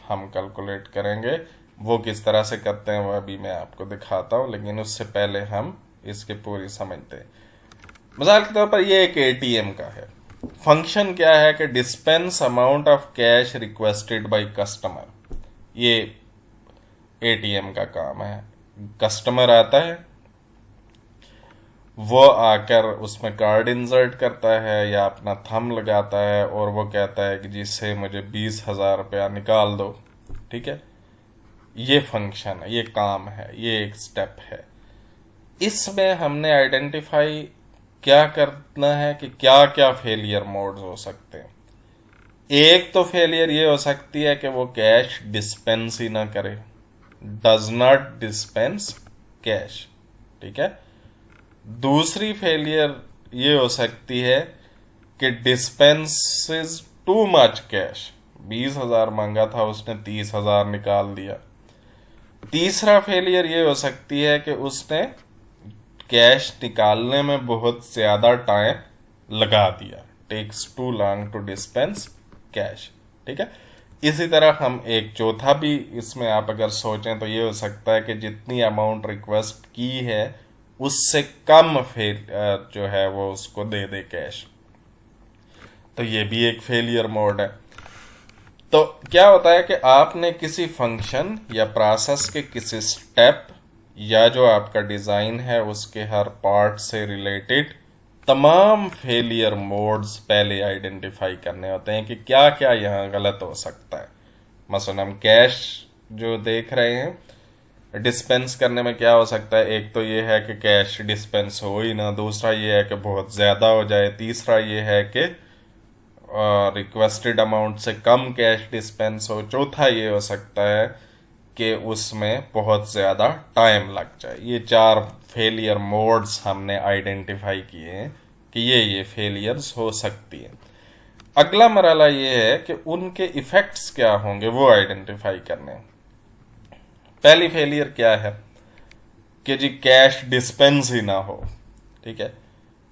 हम कैलकुलेट करेंगे। वो किस तरह से करते हैं वह भी मैं आपको दिखाता हूं, लेकिन उससे पहले हम इसके पूरी समझते हैं। मिसाल के तौर पर ये एक ATM का है। फंक्शन क्या है कि dispense amount of cash requested by customer. ये ATM का काम है। कस्टमर आता है, वो आकर उसमें कार्ड इंसर्ट करता है या अपना थंब लगाता है, और वो कहता है कि जिससे मुझे 20,000 रुपया निकाल दो। ठीक है, ये फंक्शन है, ये काम है, ये एक स्टेप है। इसमें हमने आइडेंटिफाई क्या करना है कि क्या क्या फेलियर मोड्स हो सकते हैं। एक तो फेलियर ये हो सकती है कि वो कैश डिस्पेंस ही ना करे, डज नॉट डिस्पेंस कैश। ठीक है, दूसरी फेलियर ये हो सकती है कि डिस्पेंसेस टू मच कैश, 20,000 मांगा था उसने 30,000 निकाल दिया। तीसरा फेलियर ये हो सकती है कि उसने कैश निकालने में बहुत ज्यादा टाइम लगा दिया, takes too long to dispense cash. ठीक है, इसी तरह हम एक चौथा भी इसमें आप अगर सोचें तो ये हो सकता है कि जितनी अमाउंट रिक्वेस्ट की है उससे कम फेल जो है वो उसको दे दे कैश, तो ये भी एक फेलियर मोड है। तो क्या होता है कि आपने किसी फंक्शन या प्रोसेस के किसी स्टेप या जो आपका डिजाइन है उसके हर पार्ट से रिलेटेड तमाम फेलियर मोड्स पहले आइडेंटिफाई करने होते हैं कि क्या क्या यहाँ गलत हो सकता है। मसलन हम कैश जो देख रहे हैं डिस्पेंस करने में क्या हो सकता है, एक तो ये है कि कैश डिस्पेंस हो ही ना, दूसरा ये है कि बहुत ज़्यादा हो जाए, तीसरा ये है कि रिक्वेस्टेड अमाउंट से कम कैश डिस्पेंस हो, चौथा ये हो सकता है कि उसमें बहुत ज़्यादा टाइम लग जाए। ये 4 फेलियर मोड्स हमने आइडेंटिफाई किए हैं कि ये फेलियर्स हो सकती है। अगला मरहला ये है कि उनके इफेक्ट्स क्या होंगे वो आइडेंटिफाई करने। पहली फेलियर क्या है कि जी कैश डिस्पेंस ही ना हो, ठीक है।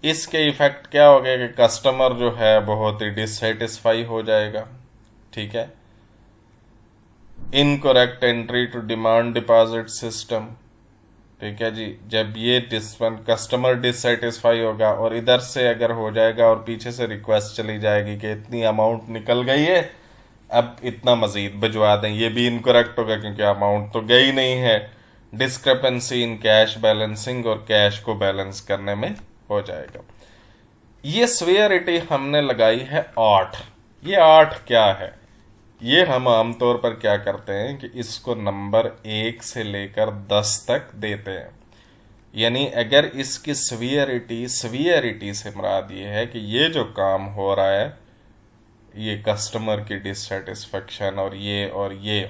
इसके इफेक्ट क्या हो गए कि कस्टमर जो है बहुत ही डिससेटिस्फाई हो जाएगा, ठीक है। Incorrect entry to demand deposit system, ठीक है जी, जब ये कस्टमर डिससेटिस्फाई होगा और इधर से अगर हो जाएगा और पीछे से रिक्वेस्ट चली जाएगी कि इतनी अमाउंट निकल गई है अब इतना मजीद भिजवा दें, ये भी इनकरेक्ट होगा क्योंकि अमाउंट तो गई नहीं है। डिस्क्रिपेंसी इन कैश बैलेंसिंग और कैश को बैलेंस करने में हो जाएगा। ये स्वेयरिटी हमने लगाई है 8। ये 8 क्या है, ये हम आमतौर पर क्या करते हैं कि इसको नंबर 1 से लेकर 10 तक देते हैं। यानी अगर इसकी स्वेयरिटी से मुराद ये है कि ये जो काम हो रहा है ये कस्टमर की डिससेटिस्फेक्शन और ये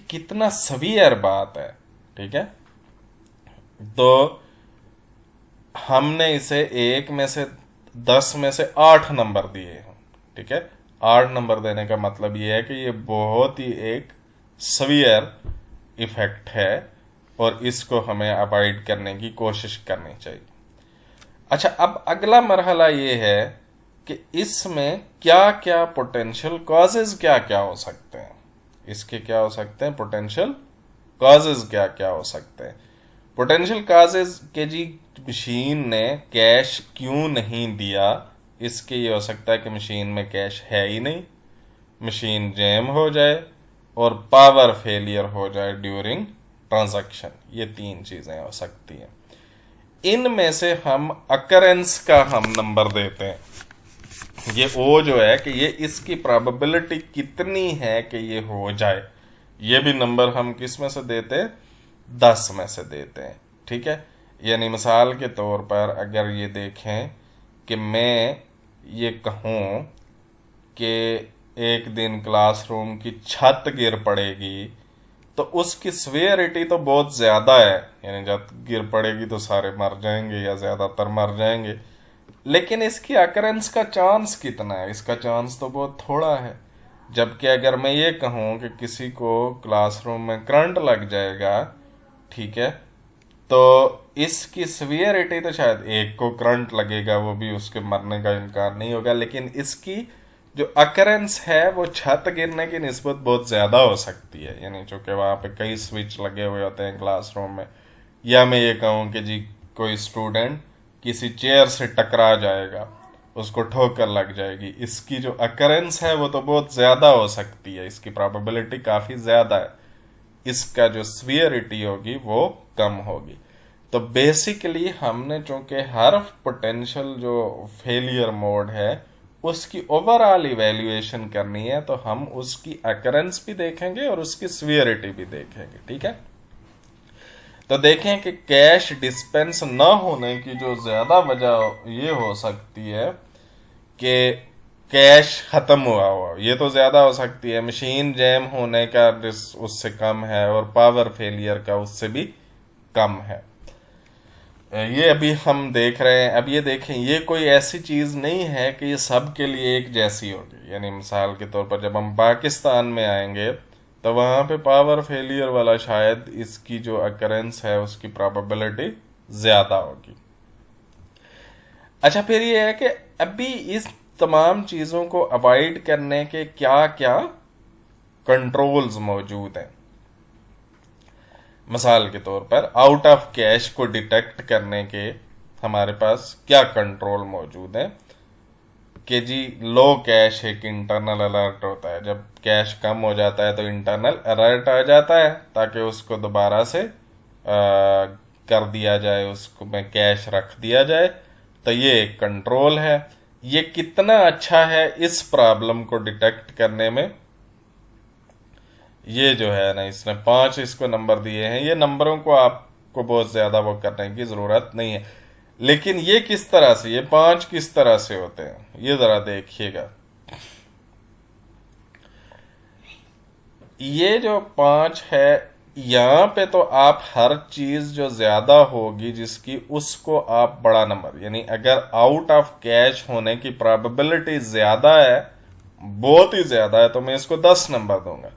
कितना सवियर बात है, ठीक है। तो हमने इसे 1 में से 10 में से 8 नंबर दिए हैं, ठीक है। 8 नंबर देने का मतलब ये है कि ये बहुत ही एक सवियर इफेक्ट है और इसको हमें अवॉइड करने की कोशिश करनी चाहिए। अच्छा, अब अगला मरहला ये है कि इसमें क्या क्या पोटेंशियल कॉजेज क्या क्या हो सकते हैं, इसके क्या हो सकते हैं पोटेंशियल कॉजेज क्या क्या हो सकते हैं। पोटेंशियल कॉजेज के जी मशीन ने कैश क्यों नहीं दिया, इसके ये हो सकता है कि मशीन में कैश है ही नहीं, मशीन जैम हो जाए और पावर फेलियर हो जाए ड्यूरिंग ट्रांजैक्शन। ये 3 चीजें हो सकती हैं। इनमें से हम अकरेंस का हम नंबर देते हैं, ये ओ जो है कि ये इसकी प्रोबेबिलिटी कितनी है कि ये हो जाए, ये भी नंबर हम किस में से देते हैं 10 में से देते हैं, ठीक है। यानी मिसाल के तौर पर अगर ये देखें कि मैं ये कहूँ कि एक दिन क्लासरूम की छत गिर पड़ेगी तो उसकी स्वेयरिटी तो बहुत ज़्यादा है, यानी जब गिर पड़ेगी तो सारे मर जाएंगे या ज़्यादातर मर जाएंगे, लेकिन इसकी अकरेंस का चांस कितना है, इसका चांस तो बहुत थोड़ा है। जबकि अगर मैं ये कहूँ कि किसी को क्लासरूम में करंट लग जाएगा, ठीक है, तो इसकी स्वेयरिटी तो शायद एक को करंट लगेगा वो भी उसके मरने का इम्कान नहीं होगा, लेकिन इसकी जो अकरेंस है वो छत गिरने की निस्बत बहुत ज़्यादा हो सकती है। यानी चूँकि वहाँ पे कई स्विच लगे हुए होते हैं क्लासरूम में, या मैं ये कहूँ कि जी कोई स्टूडेंट किसी चेयर से टकरा जाएगा, उसको ठोकर लग जाएगी, इसकी जो अकरेंस है वो तो बहुत ज़्यादा हो सकती है, इसकी प्रोबेबिलिटी काफ़ी ज़्यादा है, इसका जो स्वेयरिटी होगी वो कम होगी। तो बेसिकली हमने चूंकि हर पोटेंशियल जो फेलियर मोड है उसकी ओवरऑल इवेल्युएशन करनी है, तो हम उसकी अकरेंस भी देखेंगे और उसकी स्वेयरिटी भी देखेंगे, ठीक है। तो देखें कि कैश डिस्पेंस न होने की जो ज़्यादा वजह ये हो सकती है कि कैश ख़त्म हुआ, ये तो ज़्यादा हो सकती है, मशीन जैम होने का उससे कम है और पावर फेलियर का उससे भी कम है। ये अभी हम देख रहे हैं। अब ये देखें, ये कोई ऐसी चीज़ नहीं है कि ये सब के लिए एक जैसी होगी। यानी मिसाल के तौर पर जब हम पाकिस्तान में आएंगे तो वहाँ पे पावर फेलियर वाला शायद इसकी जो अकरेंस है उसकी प्रोबेबिलिटी ज़्यादा होगी। अच्छा, फिर ये है कि अभी इस तमाम चीज़ों को अवॉइड करने के क्या क्या कंट्रोल्स मौजूद हैं। मिसाल के तौर पर आउट ऑफ कैश को डिटेक्ट करने के हमारे पास क्या कंट्रोल मौजूद है कि जी लो कैश एक इंटरनल अलर्ट होता है। जब कैश कम हो जाता है तो इंटरनल अलर्ट आ जाता है ताकि उसको दोबारा से कर दिया जाए, उसको में कैश रख दिया जाए। तो ये एक कंट्रोल है। ये कितना अच्छा है इस प्रॉब्लम को डिटेक्ट करने में। ये जो है ना, इसने 5 इसको नंबर दिए हैं। ये नंबरों को आपको बहुत ज्यादा वो करने की जरूरत नहीं है, लेकिन ये किस तरह से, ये 5 किस तरह से होते हैं ये जरा देखिएगा। ये जो 5 है, यहां पे तो आप हर चीज जो ज्यादा होगी जिसकी, उसको आप बड़ा नंबर, यानी अगर आउट ऑफ कैश होने की प्रोबेबिलिटी ज्यादा है, बहुत ही ज्यादा है, तो मैं इसको 10 नंबर दूंगा।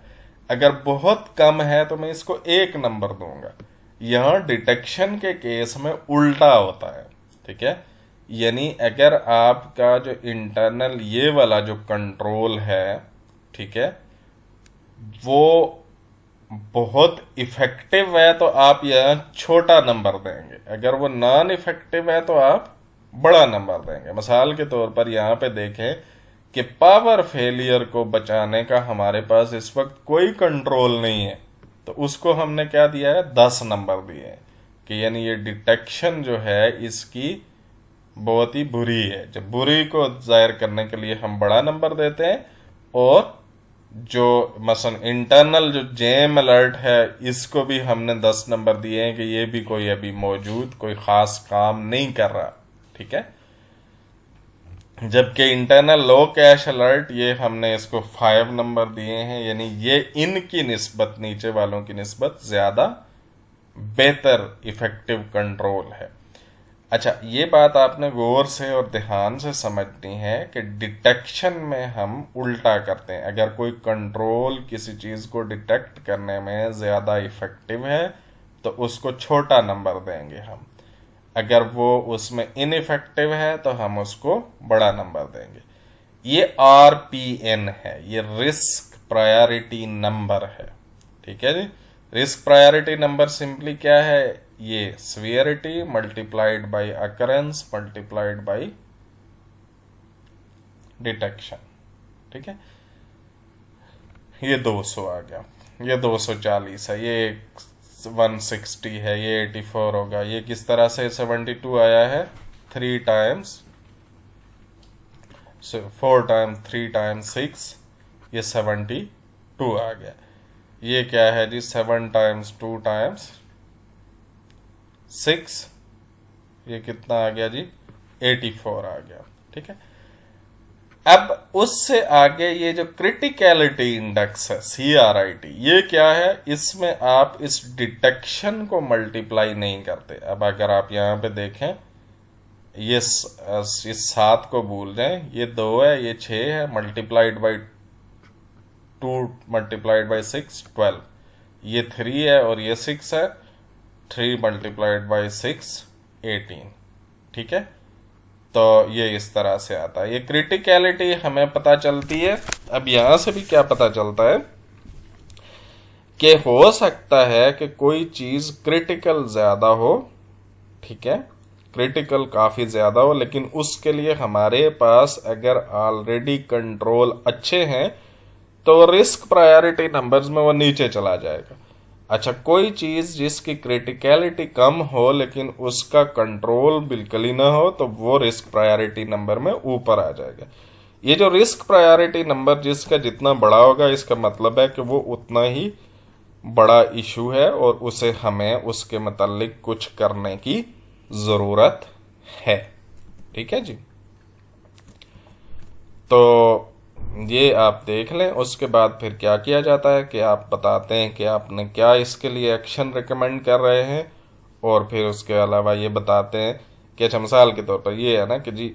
अगर बहुत कम है तो मैं इसको 1 नंबर दूंगा। यहां डिटेक्शन के केस में उल्टा होता है, ठीक है। यानी अगर आपका जो इंटरनल ये वाला जो कंट्रोल है, ठीक है, वो बहुत इफेक्टिव है तो आप यहां छोटा नंबर देंगे। अगर वो नॉन इफेक्टिव है तो आप बड़ा नंबर देंगे। मिसाल के तौर पर यहां पे देखें कि पावर फेलियर को बचाने का हमारे पास इस वक्त कोई कंट्रोल नहीं है, तो उसको हमने क्या दिया है, 10 नंबर दिए हैं कि यानी ये डिटेक्शन जो है इसकी बहुत ही बुरी है। जब बुरी को जाहिर करने के लिए हम बड़ा नंबर देते हैं, और जो मसलन इंटरनल जो जेम अलर्ट है इसको भी हमने 10 नंबर दिए हैं कि ये भी कोई अभी मौजूद कोई खास काम नहीं कर रहा, ठीक है। जबकि इंटरनल लो कैश अलर्ट ये हमने इसको 5 नंबर दिए हैं, यानी ये इनकी निस्बत, नीचे वालों की निस्बत ज्यादा बेहतर इफेक्टिव कंट्रोल है। अच्छा, ये बात आपने गौर से और ध्यान से समझनी है कि डिटेक्शन में हम उल्टा करते हैं। अगर कोई कंट्रोल किसी चीज को डिटेक्ट करने में ज्यादा इफेक्टिव है तो उसको छोटा नंबर देंगे हम। अगर वो उसमें इनइफेक्टिव है तो हम उसको बड़ा नंबर देंगे। ये RPN है, ये रिस्क प्रायोरिटी नंबर है, ठीक है जी। रिस्क प्रायोरिटी नंबर सिंपली क्या है, ये severity multiplied by occurrence multiplied by detection, ठीक है। ये 200 आ गया, ये 240 है, ये 160 है, ये 84 होगा। ये किस तरह से 72 आया है, 3 टाइम्स 4 टाइम्स 3 टाइम्स 6, ये 72 आ गया। ये क्या है जी, 7 टाइम्स 2 टाइम्स 6, ये कितना आ गया जी, 84 आ गया, ठीक है। अब उससे आगे ये जो क्रिटिकलिटी इंडेक्स है CRIT, ये क्या है, इसमें आप इस डिटेक्शन को मल्टीप्लाई नहीं करते। अब अगर आप यहां पे देखें, ये इस 7 को भूल जाएं, ये 2 है, ये 6 है, मल्टीप्लाइड बाई 2 मल्टीप्लाइड बाई 6 12, ये 3 है और ये 6 है, 3 मल्टीप्लाइड बाई 6 18, ठीक है। तो ये इस तरह से आता है। ये क्रिटिकलिटी हमें पता चलती है। अब यहां से भी क्या पता चलता है कि हो सकता है कि कोई चीज क्रिटिकल ज्यादा हो, ठीक है, क्रिटिकल काफी ज्यादा हो, लेकिन उसके लिए हमारे पास अगर ऑलरेडी कंट्रोल अच्छे हैं तो रिस्क प्रायोरिटी नंबर्स में वो नीचे चला जाएगा। अच्छा, कोई चीज जिसकी क्रिटिकलिटी कम हो लेकिन उसका कंट्रोल बिल्कुल ही ना हो तो वो रिस्क प्रायोरिटी नंबर में ऊपर आ जाएगा। ये जो रिस्क प्रायोरिटी नंबर जिसका जितना बड़ा होगा, इसका मतलब है कि वो उतना ही बड़ा इशू है और उसे हमें उसके मतलब कुछ करने की जरूरत है, ठीक है जी। तो ये आप देख लें। उसके बाद फिर क्या किया जाता है कि आप बताते हैं कि आपने क्या इसके लिए एक्शन रिकमेंड कर रहे हैं, और फिर उसके अलावा ये बताते हैं कि अच्छा, मिसाल के तौर पर ये है ना कि जी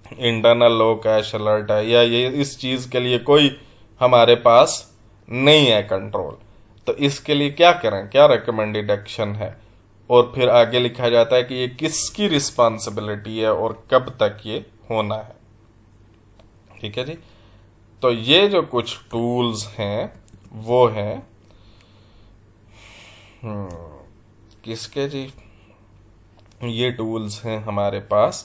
इंटरनल लो कैश अलर्ट है, या ये इस चीज के लिए कोई हमारे पास नहीं है कंट्रोल, तो इसके लिए क्या करें, क्या रिकमेंडेड एक्शन है, और फिर आगे लिखा जाता है कि ये किसकी रिस्पॉन्सिबिलिटी है और कब तक ये होना है, ठीक है जी। तो ये जो कुछ टूल्स हैं वो हैं किसके जी? ये टूल्स हैं हमारे पास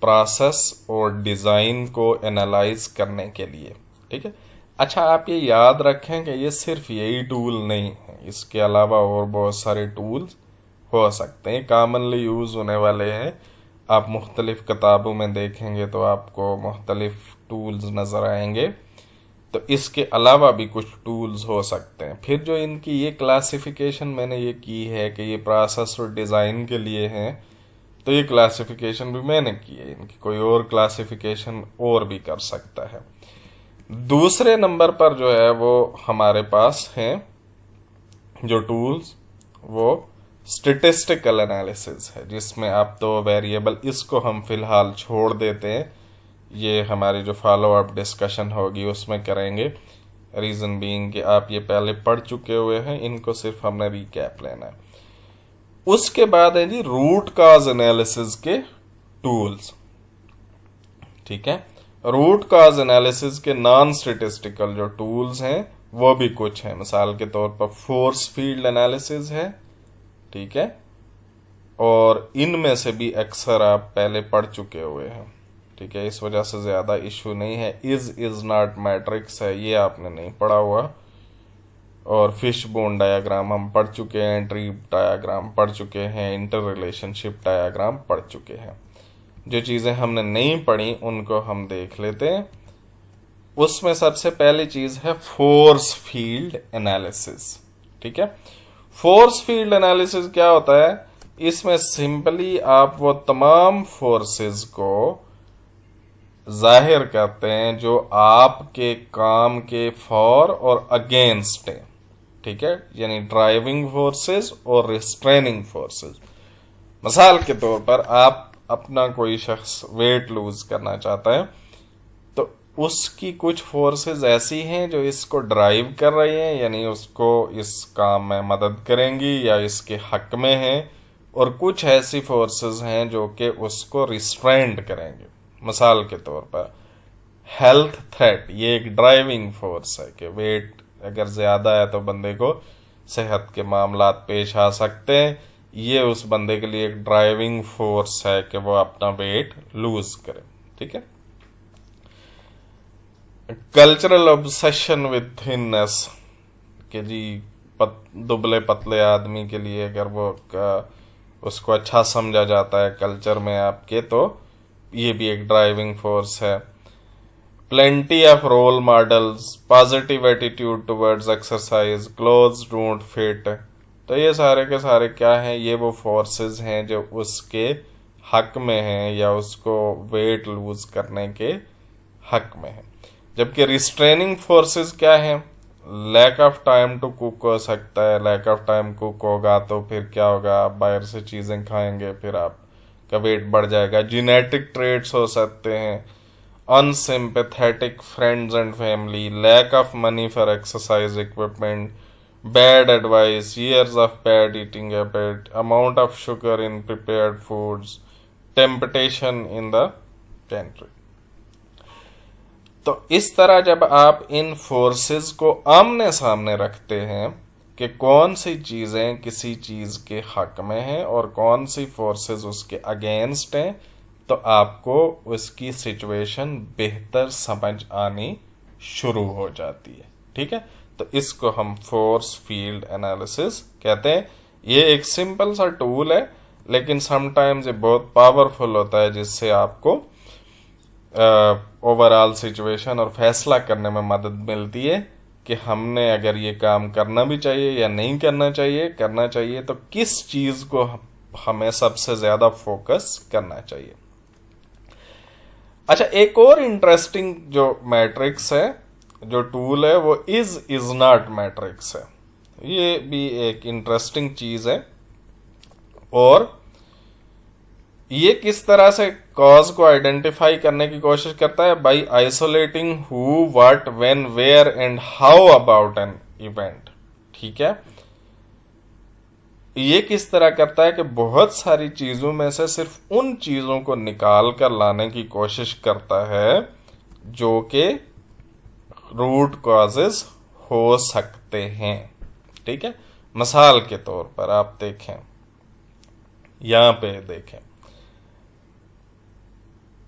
प्रोसेस और डिज़ाइन को एनालाइज करने के लिए। ठीक है। अच्छा, आप ये याद रखें कि ये सिर्फ यही टूल नहीं है, इसके अलावा और बहुत सारे टूल्स हो सकते हैं, कॉमनली यूज़ होने वाले हैं। आप मुख्तलिफ किताबों में देखेंगे तो आपको मुख्तलिफ टूल्स नज़र आएंगे। तो इसके अलावा भी कुछ टूल्स हो सकते हैं। फिर जो इनकी ये क्लासिफिकेशन मैंने ये की है कि ये प्रोसेस और डिज़ाइन के लिए हैं, तो ये क्लासिफिकेशन भी मैंने की है। इनकी कोई और क्लासिफिकेशन और भी कर सकता है। दूसरे नंबर पर जो है वो हमारे पास हैं जो टूल्स, वो स्टेटिस्टिकल एनालिसिस है, जिसमें आप तो वेरिएबल, इसको हम फिलहाल छोड़ देते हैं, ये हमारी जो फॉलो अप डिस्कशन होगी उसमें करेंगे। रीज़न बीइंग कि आप ये पहले पढ़ चुके हुए हैं, इनको सिर्फ हमने रिकैप लेना है। उसके बाद है जी रूट कॉज एनालिसिस के टूल्स। ठीक है। रूट कॉज एनालिसिस के नॉन स्टेटिस्टिकल जो टूल्स हैं वो भी कुछ हैं। मिसाल के तौर पर फोर्स फील्ड एनालिसिस है। ठीक है। और इनमें से भी अक्सर आप पहले पढ़ चुके हुए हैं। ठीक है, इस वजह से ज्यादा इशू नहीं है। इज नॉट मैट्रिक्स है, ये आपने नहीं पढ़ा हुआ। और फिश बोन डायग्राम हम पढ़ चुके हैं, ट्री डायग्राम पढ़ चुके हैं, इंटर रिलेशनशिप डायग्राम पढ़ चुके हैं। जो चीजें हमने नहीं पढ़ी उनको हम देख लेते हैं। उसमें सबसे पहली चीज है फोर्स फील्ड एनालिसिस। ठीक है। फोर्स फील्ड एनालिसिस क्या होता है? इसमें सिंपली आप वो तमाम फोर्सेस को जाहिर करते हैं जो आपके काम के फॉर और अगेंस्ट है। ठीक है, यानी ड्राइविंग फोर्सेस और रिस्ट्रेनिंग फोर्सेस। मिसाल के तौर पर आप अपना कोई शख्स वेट लूज करना चाहता है, तो उसकी कुछ फोर्सेस ऐसी हैं जो इसको ड्राइव कर रही हैं, यानी उसको इस काम में मदद करेंगी या इसके हक में हैं, और कुछ ऐसी फोर्सेस हैं जो कि उसको रिस्ट्रेंड करेंगे। मिसाल के तौर पर हेल्थ थ्रेट, ये एक ड्राइविंग फोर्स है कि वेट अगर ज्यादा है तो बंदे को सेहत के मामला पेश आ सकते हैं। ये उस बंदे के लिए एक ड्राइविंग फोर्स है कि वो अपना वेट लूज करे। ठीक है। कल्चरल ऑब्सेशन विद थिननेस, कि जी दुबले पतले आदमी के लिए अगर वो उसको अच्छा समझा जाता है कल्चर में आपके, तो ये भी एक ड्राइविंग फोर्स है। Plenty of role models, positive attitude towards exercise, clothes don't fit, तो ये सारे के सारे क्या हैं? ये वो फोर्सेस हैं जो उसके हक में हैं या उसको वेट लूज करने के हक में हैं। जबकि रिस्ट्रेनिंग फोर्सेस क्या हैं? Lack of time to cook हो सकता है। लैक ऑफ टाइम कुक होगा तो फिर क्या होगा? आप बाहर से चीजें खाएंगे, फिर आपका वेट बढ़ जाएगा। जेनेटिक ट्रेट्स हो सकते हैं। Unsympathetic friends and family, lack of money for exercise equipment, bad advice, years of bad eating habit, amount of sugar in prepared foods, temptation in the pantry। तो इस तरह जब आप इन फोर्सेस को आमने सामने रखते हैं कि कौन सी चीजें किसी चीज के हक में हैं और कौन सी फोर्सेस उसके अगेंस्ट हैं, तो आपको उसकी सिचुएशन बेहतर समझ आनी शुरू हो जाती है। ठीक है। तो इसको हम फोर्स फील्ड एनालिसिस कहते हैं। ये एक सिंपल सा टूल है, लेकिन समटाइम्स ये बहुत पावरफुल होता है, जिससे आपको ओवरऑल सिचुएशन और फैसला करने में मदद मिलती है कि हमने अगर ये काम करना भी चाहिए या नहीं करना चाहिए। करना चाहिए तो किस चीज को हमें सबसे ज्यादा फोकस करना चाहिए। अच्छा, एक और इंटरेस्टिंग जो मैट्रिक्स है, जो टूल है, वो इज नॉट मैट्रिक्स है। ये भी एक इंटरेस्टिंग चीज है। और ये किस तरह से कॉज को आइडेंटिफाई करने की कोशिश करता है? By isolating who, what, when, where and how about an event. ठीक है। ये किस तरह करता है कि बहुत सारी चीजों में से सिर्फ उन चीजों को निकाल कर लाने की कोशिश करता है जो कि रूट कॉजेस हो सकते हैं। ठीक है। मिसाल के तौर पर आप देखें, यहां पे देखें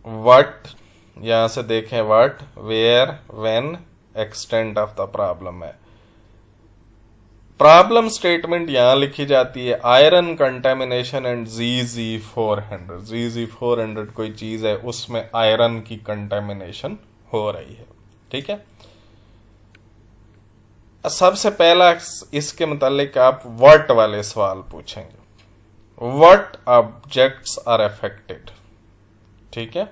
व्हाट, यहां से देखें what, where, when, extent of the problem है। प्रॉब्लम स्टेटमेंट यहां लिखी जाती है iron contamination and ZZ400। ZZ400 कोई चीज है, उसमें आयरन की कंटेमिनेशन हो रही है। ठीक है, सबसे पहला इसके मुतालिक आप व्हाट वाले सवाल पूछेंगे। What objects are affected. ठीक है,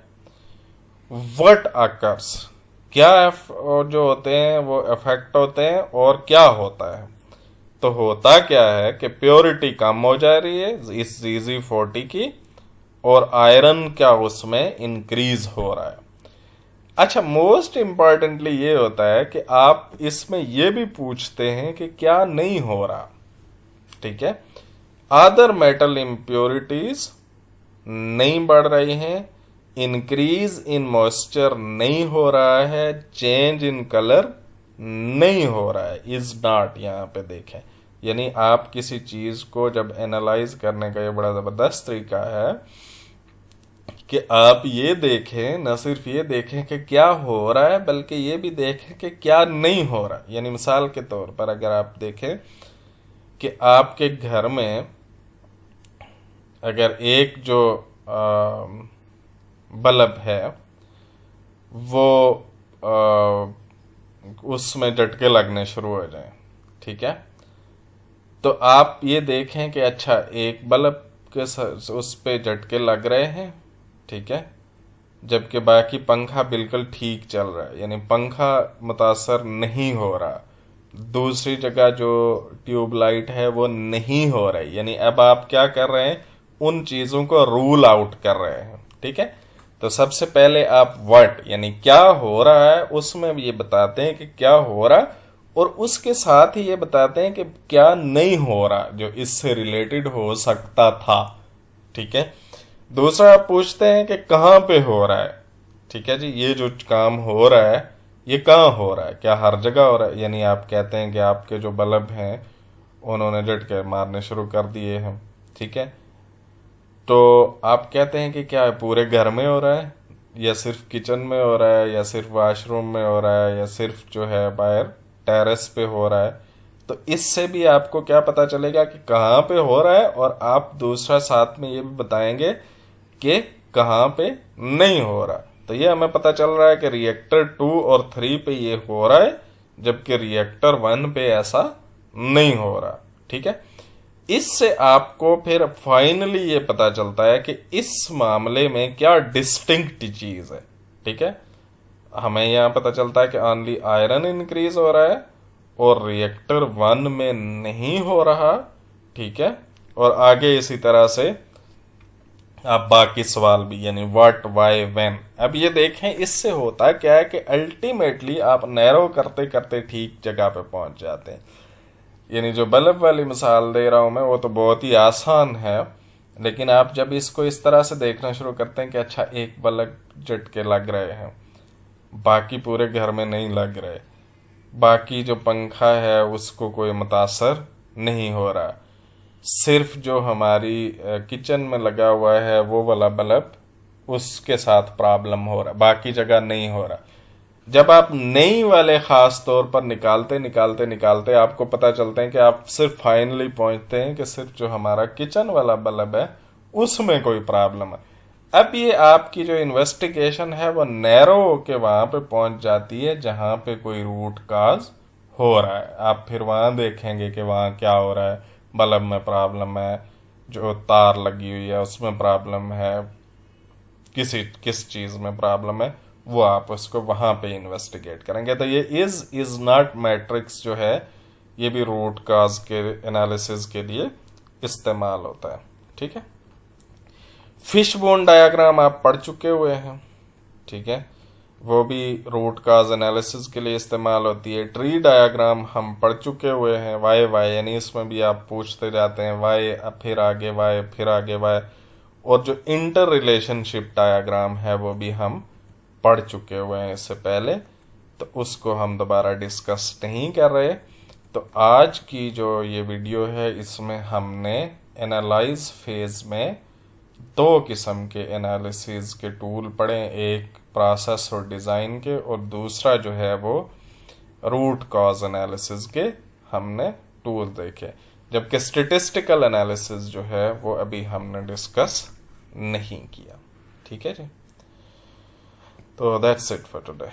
व्हाट अकर्स, क्या जो होते हैं वो अफेक्ट होते हैं और क्या होता है। तो होता क्या है कि प्योरिटी कम हो जा रही है इस ZZ40 की, और आयरन क्या उसमें इंक्रीज हो रहा है। अच्छा, मोस्ट इंपॉर्टेंटली ये होता है कि आप इसमें ये भी पूछते हैं कि क्या नहीं हो रहा। ठीक है, अदर मेटल इम्प्योरिटीज नहीं बढ़ रही हैं, इंक्रीज इन मॉइस्चर नहीं हो रहा है, चेंज इन कलर नहीं हो रहा है, इज नॉट यहां पे देखें। यानी आप किसी चीज को जब एनालाइज करने का ये बड़ा जबरदस्त तरीका है कि आप ये देखें, न सिर्फ ये देखें कि क्या हो रहा है, बल्कि ये भी देखें कि क्या नहीं हो रहा। यानी मिसाल के तौर पर अगर आप देखें कि आपके घर में अगर एक जो बल्ब है वो उसमें झटके लगने शुरू हो जाएं, ठीक है, तो आप ये देखें कि अच्छा एक बल्ब के उस पे झटके लग रहे हैं, ठीक है, जबकि बाकी पंखा बिल्कुल ठीक चल रहा है, यानी पंखा मुतासर नहीं हो रहा। दूसरी जगह जो ट्यूबलाइट है वो नहीं हो रही। यानी अब आप क्या कर रहे हैं, उन चीजों को रूल आउट कर रहे हैं। ठीक है, तो सबसे पहले आप व्हाट यानी क्या हो रहा है उसमें ये बताते हैं कि क्या हो रहा, और उसके साथ ही ये बताते हैं कि क्या नहीं हो रहा जो इससे रिलेटेड हो सकता था। ठीक है, दूसरा आप पूछते हैं कि कहाँ पे हो रहा है। ठीक है जी, ये जो काम हो रहा है ये कहाँ हो रहा है, क्या हर जगह हो रहा है। यानी आप कहते हैं कि आपके जो बल्ब हैं उन्होंने झटके मारने शुरू कर दिए हैं। ठीक है, तो आप कहते हैं कि क्या पूरे घर में हो रहा है, या सिर्फ किचन में हो रहा है, या सिर्फ वॉशरूम में हो रहा है, या सिर्फ जो है बाहर टेरेस पे हो रहा है। तो इससे भी आपको क्या पता चलेगा कि कहाँ पे हो रहा है, और आप दूसरा साथ में ये भी बताएंगे कि कहाँ पे नहीं हो रहा। तो ये हमें पता चल रहा है कि रिएक्टर 2 और 3 पे ये हो रहा है, जबकि रिएक्टर 1 पे ऐसा नहीं हो रहा। ठीक है, इससे आपको फिर फाइनली ये पता चलता है कि इस मामले में क्या डिस्टिंक्ट चीज है। ठीक है, हमें यहां पता चलता है कि ओनली आयरन इंक्रीज हो रहा है और रिएक्टर 1 में नहीं हो रहा। ठीक है, और आगे इसी तरह से आप बाकी सवाल भी, यानी व्हाट, वाई, व्हेन। अब ये देखें इससे होता क्या है कि अल्टीमेटली आप नैरो करते करते ठीक जगह पे पहुंच जाते हैं। यानी जो बल्ब वाली मिसाल दे रहा हूं मैं वो तो बहुत ही आसान है, लेकिन आप जब इसको इस तरह से देखना शुरू करते हैं कि अच्छा एक बल्ब झटके लग रहे हैं, बाकी पूरे घर में नहीं लग रहे, बाकी जो पंखा है उसको कोई मुतासर नहीं हो रहा, सिर्फ जो हमारी किचन में लगा हुआ है वो वाला बल्ब उसके साथ प्रॉब्लम हो रहा, बाकी जगह नहीं हो रहा। जब आप नई वाले खास तौर पर निकालते निकालते निकालते आपको पता चलते हैं कि आप सिर्फ फाइनली पहुंचते हैं कि सिर्फ जो हमारा किचन वाला बल्ब है उसमें कोई प्रॉब्लम है। अब ये आपकी जो इन्वेस्टिगेशन है वो नैरो के वहां पे पहुंच जाती है जहां पे कोई रूट काज हो रहा है। आप फिर वहां देखेंगे कि वहां क्या हो रहा है, बल्ब में प्रॉब्लम है, जो तार लगी हुई है उसमें प्रॉब्लम है, किस चीज में प्रॉब्लम है, वो आप उसको वहां पे इन्वेस्टिगेट करेंगे। तो ये इज नॉट मैट्रिक्स जो है ये भी रूट काज के एनालिसिस के लिए इस्तेमाल होता है। ठीक है, फिश बोन डायग्राम आप पढ़ चुके हुए हैं। ठीक है, वो भी रूट काज एनालिसिस के लिए इस्तेमाल होती है। ट्री डायग्राम हम पढ़ चुके हुए हैं। वाई वाई यानी इसमें भी आप पूछते जाते हैं वाई, फिर आगे वाई, फिर आगे वाई। और जो इंटर रिलेशनशिप डायग्राम है वो भी हम पढ़ चुके हुए हैं इससे पहले, तो उसको हम दोबारा डिस्कस नहीं कर रहे। तो आज की जो ये वीडियो है इसमें हमने एनालाइज फेज में दो किस्म के एनालिसिस के टूल पढ़े, एक प्रोसेस और डिज़ाइन के, और दूसरा जो है वो रूट कॉज एनालिसिस के हमने टूल देखे, जबकि स्टेटिस्टिकल एनालिसिस जो है वो अभी हमने डिस्कस नहीं किया। ठीक है जी, तो दैट्स इट फॉर टुडे।